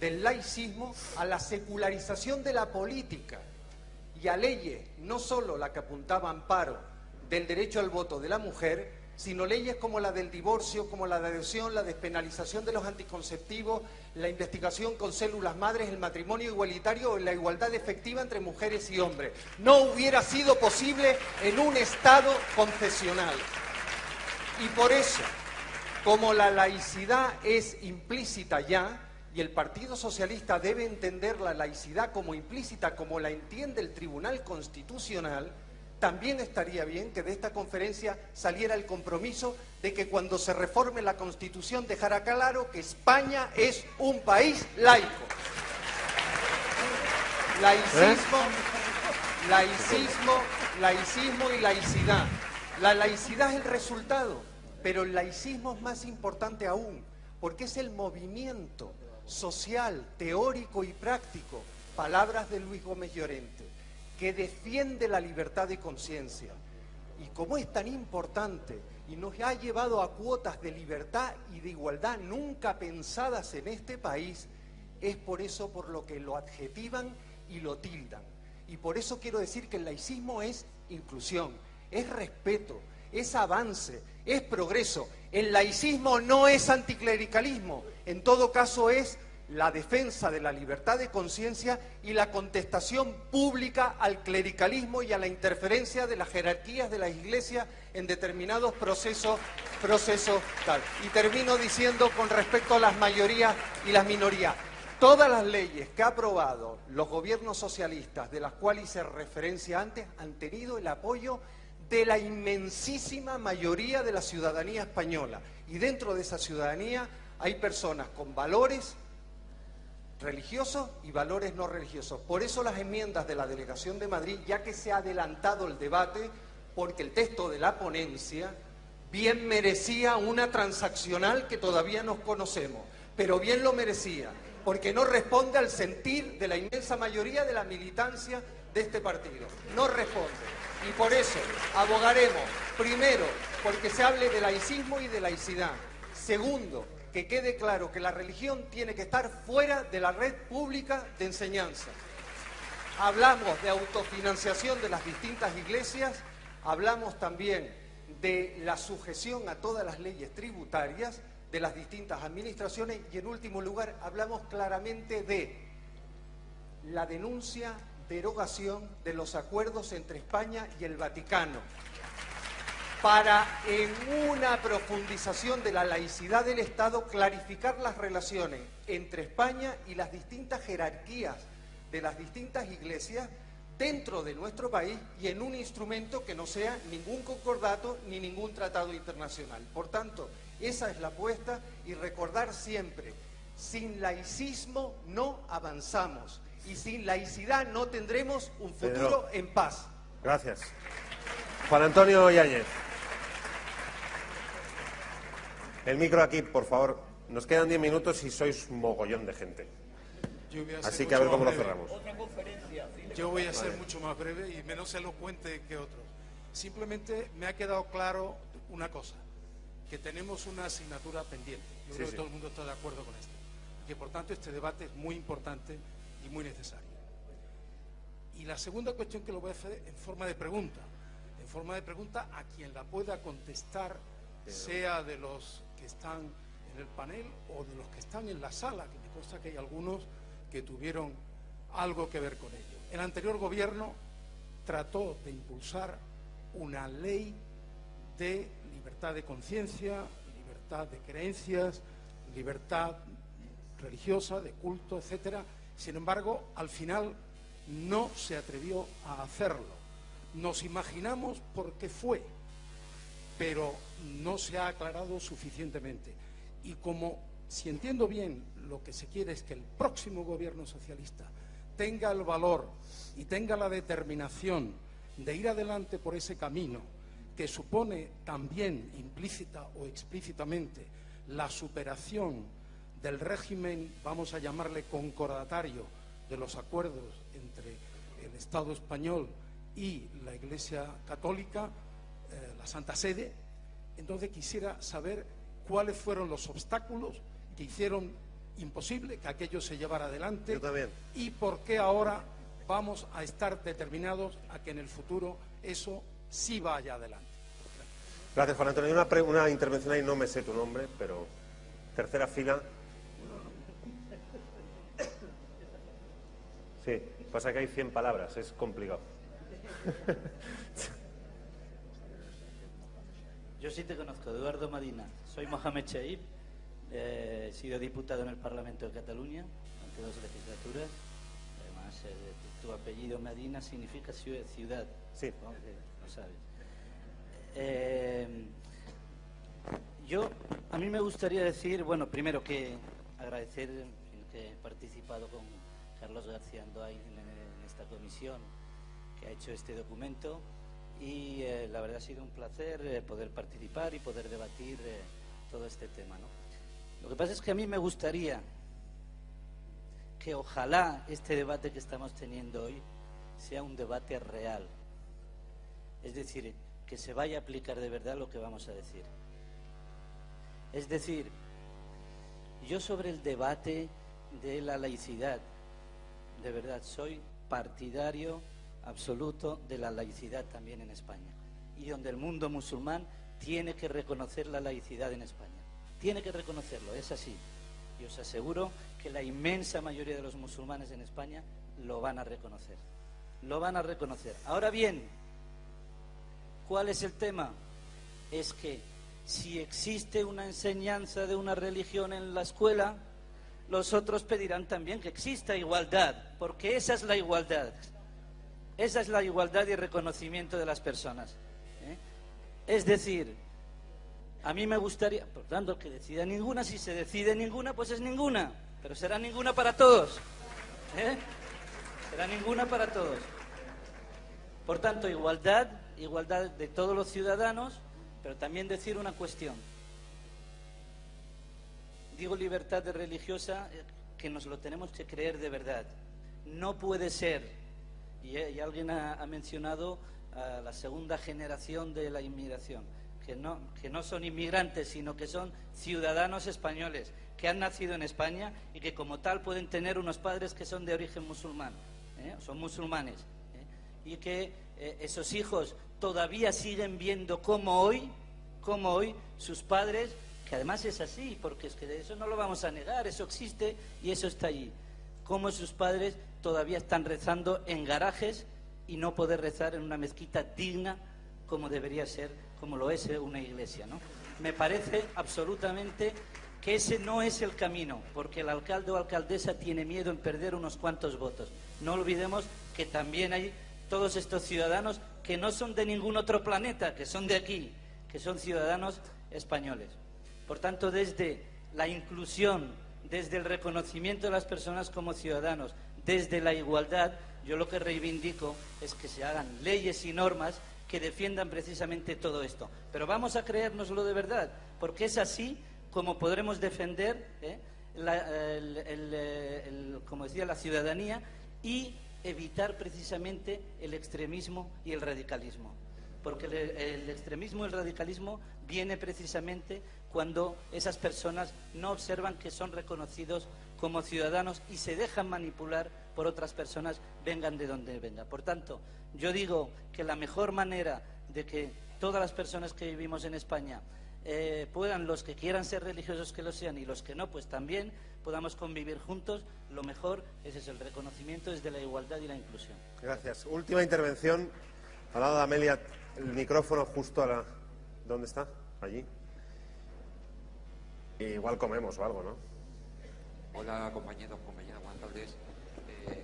del laicismo, a la secularización de la política y a leyes, no solo la que apuntaba amparo del derecho al voto de la mujer, sino leyes como la del divorcio, como la de adopción, la despenalización de los anticonceptivos, la investigación con células madres, el matrimonio igualitario o la igualdad efectiva entre mujeres y hombres. No hubiera sido posible en un Estado confesional. Y por eso, como la laicidad es implícita ya, y el Partido Socialista debe entender la laicidad como implícita, como la entiende el Tribunal Constitucional, también estaría bien que de esta conferencia saliera el compromiso de que cuando se reforme la Constitución dejara claro que España es un país laico. Laicismo y laicidad. La laicidad es el resultado, pero el laicismo es más importante aún, porque es el movimiento social, teórico y práctico, palabras de Luis Gómez Llorente, que defiende la libertad de conciencia. Y como es tan importante y nos ha llevado a cuotas de libertad y de igualdad nunca pensadas en este país, es por eso por lo que lo adjetivan y lo tildan. Y por eso quiero decir que el laicismo es inclusión, es respeto, es avance, es progreso. El laicismo no es anticlericalismo, en todo caso es la defensa de la libertad de conciencia y la contestación pública al clericalismo y a la interferencia de las jerarquías de la Iglesia en determinados procesos tal. Y termino diciendo con respecto a las mayorías y las minorías. Todas las leyes que ha aprobado los gobiernos socialistas, de las cuales hice referencia antes, han tenido el apoyo de la inmensísima mayoría de la ciudadanía española. Y dentro de esa ciudadanía hay personas con valores religiosos y valores no religiosos. Por eso las enmiendas de la Delegación de Madrid, ya que se ha adelantado el debate, porque el texto de la ponencia bien merecía una transaccional que todavía no conocemos, pero bien lo merecía, porque no responde al sentir de la inmensa mayoría de la militancia de este partido. No responde. Y por eso abogaremos, primero, porque se hable de laicismo y de laicidad. Segundo, que quede claro que la religión tiene que estar fuera de la red pública de enseñanza. Hablamos de autofinanciación de las distintas iglesias, hablamos también de la sujeción a todas las leyes tributarias de las distintas administraciones y, en último lugar, hablamos claramente de la denuncia, derogación de los acuerdos entre España y el Vaticano, para, en una profundización de la laicidad del Estado, clarificar las relaciones entre España y las distintas jerarquías de las distintas iglesias dentro de nuestro país y en un instrumento que no sea ningún concordato ni ningún tratado internacional. Por tanto, esa es la apuesta, y recordar siempre, sin laicismo no avanzamos y sin laicidad no tendremos un futuro en paz. Gracias. Juan Antonio Yáñez. El micro aquí, por favor. Nos quedan 10 minutos y sois un mogollón de gente. Así que a ver cómo lo cerramos. Yo voy a ser mucho más breve y menos elocuente que otros. Simplemente me ha quedado claro una cosa, que tenemos una asignatura pendiente. Yo creo que todo el mundo está de acuerdo con esto. Que por tanto este debate es muy importante y muy necesario. Y la segunda cuestión, que lo voy a hacer en forma de pregunta. En forma de pregunta a quien la pueda contestar, sea de los que están en el panel o de los que están en la sala, que me consta que hay algunos que tuvieron algo que ver con ello. El anterior gobierno trató de impulsar una ley de libertad de conciencia, libertad de creencias, libertad religiosa, de culto, etcétera. Sin embargo, al final no se atrevió a hacerlo. Nos imaginamos por qué fue, pero no se ha aclarado suficientemente. Y como, si entiendo bien, lo que se quiere es que el próximo gobierno socialista tenga el valor y tenga la determinación de ir adelante por ese camino, que supone también implícita o explícitamente la superación del régimen, vamos a llamarle concordatario, de los acuerdos entre el Estado español y la Iglesia Católica, la Santa Sede. Entonces quisiera saber cuáles fueron los obstáculos que hicieron imposible que aquello se llevara adelante. Yo también. Y por qué ahora vamos a estar determinados a que en el futuro eso sí vaya adelante. Gracias, Juan Antonio. Una intervención ahí, no me sé tu nombre, pero tercera fila. Sí, pasa que hay 100 palabras, es complicado. Yo sí te conozco, Eduardo Medina. Soy Mohamed Chaib, he sido diputado en el Parlamento de Cataluña durante 2 legislaturas. Además, tu apellido Medina significa ciudad. Sí. ¿No? Lo sabes. A mí me gustaría decir, bueno, primero que agradecer que he participado con Carlos García Andoay en esta comisión que ha hecho este documento, y la verdad ha sido un placer poder participar y poder debatir todo este tema, ¿no? Lo que pasa es que a mí me gustaría que ojalá este debate que estamos teniendo hoy sea un debate real, es decir, que se vaya a aplicar de verdad lo que vamos a decir. Es decir, yo sobre el debate de la laicidad, de verdad, soy partidario absoluto de la laicidad también en España, y donde el mundo musulmán tiene que reconocer la laicidad en España. Tiene que reconocerlo, es así. Y os aseguro que la inmensa mayoría de los musulmanes en España lo van a reconocer. Lo van a reconocer. Ahora bien, ¿cuál es el tema? Es que si existe una enseñanza de una religión en la escuela, los otros pedirán también que exista igualdad, porque esa es la igualdad. Esa es la igualdad y reconocimiento de las personas. Es decir, a mí me gustaría, por tanto, que decida ninguna. Si se decide ninguna, pues es ninguna, pero será ninguna para todos. Será ninguna para todos. Por tanto, igualdad de todos los ciudadanos, pero también decir una cuestión. Digo libertad religiosa, que nos lo tenemos que creer de verdad. No puede ser, y alguien ha mencionado a la segunda generación de la inmigración, que no son inmigrantes, sino que son ciudadanos españoles, que han nacido en España y que como tal pueden tener unos padres que son de origen musulmán, son musulmanes, y que esos hijos todavía siguen viendo cómo hoy sus padres, que además es así, porque es que de eso no lo vamos a negar, eso existe y eso está allí, cómo sus padres todavía están rezando en garajes y no poder rezar en una mezquita digna como debería ser, como lo es una iglesia, ¿no? Me parece absolutamente que ese no es el camino, porque el alcalde o alcaldesa tiene miedo en perder unos cuantos votos. No olvidemos que también hay todos estos ciudadanos que no son de ningún otro planeta, que son de aquí, que son ciudadanos españoles. Por tanto, desde la inclusión, desde el reconocimiento de las personas como ciudadanos, desde la igualdad, yo lo que reivindico es que se hagan leyes y normas que defiendan precisamente todo esto. Pero vamos a creérnoslo de verdad, porque es así como podremos defender como decía, la ciudadanía, y evitar precisamente el extremismo y el radicalismo. Porque el extremismo y el radicalismo viene precisamente cuando esas personas no observan que son reconocidos como ciudadanos y se dejan manipular por otras personas, vengan de donde vengan. Por tanto, yo digo que la mejor manera de que todas las personas que vivimos en España puedan, los que quieran ser religiosos que lo sean y los que no, pues también podamos convivir juntos, lo mejor es eso, el reconocimiento desde la igualdad y la inclusión. Gracias. Última intervención. Al lado de Amelia, el micrófono justo a la... ¿Dónde está? Allí. Igual comemos o algo, ¿no? Hola, compañeros, compañeras, buenas tardes.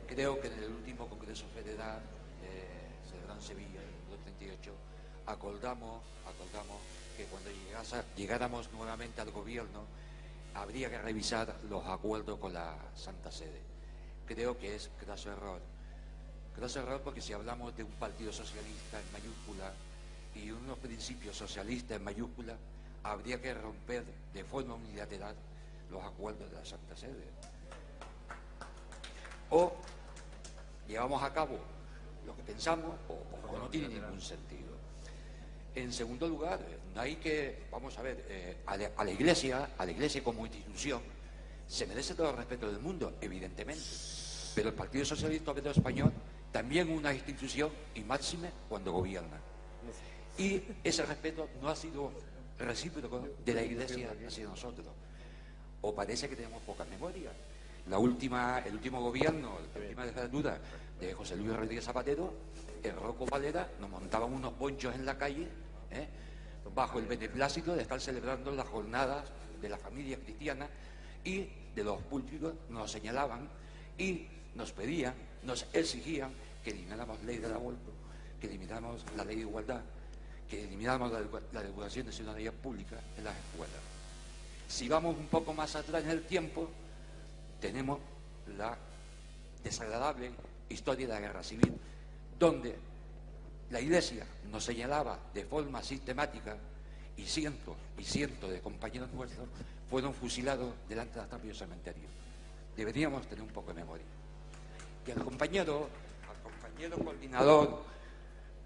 Creo que en el último Congreso Federal, celebrado en Sevilla, en 1938, acordamos que cuando llegáramos nuevamente al gobierno, habría que revisar los acuerdos con la Santa Sede. Creo que es graso error. Graso error porque si hablamos de un partido socialista en mayúscula y unos principios socialistas en mayúscula, habría que romper de forma unilateral los acuerdos de la Santa Sede. O llevamos a cabo lo que pensamos o no tiene ningún sentido. En segundo lugar, no hay que, vamos a ver, a la Iglesia como institución se merece todo el respeto del mundo, evidentemente, pero el Partido Socialista Obrero Español también una institución y máxime cuando gobierna. Y ese respeto no ha sido recíproco de la Iglesia hacia nosotros. O parece que tenemos poca memoria. El último gobierno, la última legislatura de José Luis Rodríguez Zapatero, en Rocco Valera nos montaban unos ponchos en la calle, bajo el beneplácito de estar celebrando las jornadas de la familia cristiana, y de los púlpitos nos señalaban y nos pedían, nos exigían que elimináramos la ley del aborto, que elimináramos la ley de igualdad, que elimináramos la educación de ciudadanía pública en las escuelas. Si vamos un poco más atrás en el tiempo, tenemos la desagradable historia de la guerra civil, donde la Iglesia nos señalaba de forma sistemática y cientos de compañeros nuestros fueron fusilados delante de los propios cementerios. Deberíamos tener un poco de memoria. Y al compañero coordinador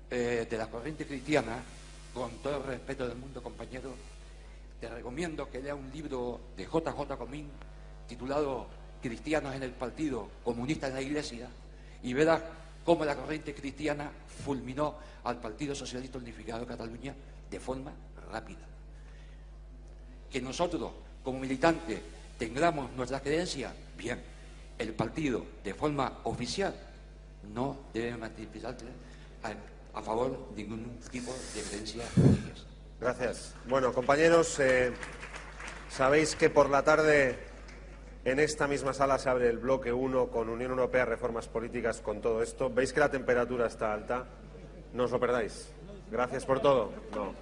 de la corriente cristiana, con todo el respeto del mundo, compañero, te recomiendo que lea un libro de J.J. Comín titulado Cristianos en el Partido, Comunistas en la Iglesia, y verás cómo la corriente cristiana fulminó al Partido Socialista Unificado de Cataluña de forma rápida. Que nosotros, como militantes, tengamos nuestra creencia, bien, el partido, de forma oficial, no debe manifestarse a favor de ningún tipo de creencia religiosa. Gracias. Bueno, compañeros, sabéis que por la tarde en esta misma sala se abre el bloque 1 con Unión Europea, reformas políticas, con todo esto. Veis que la temperatura está alta. No os lo perdáis. Gracias por todo. No.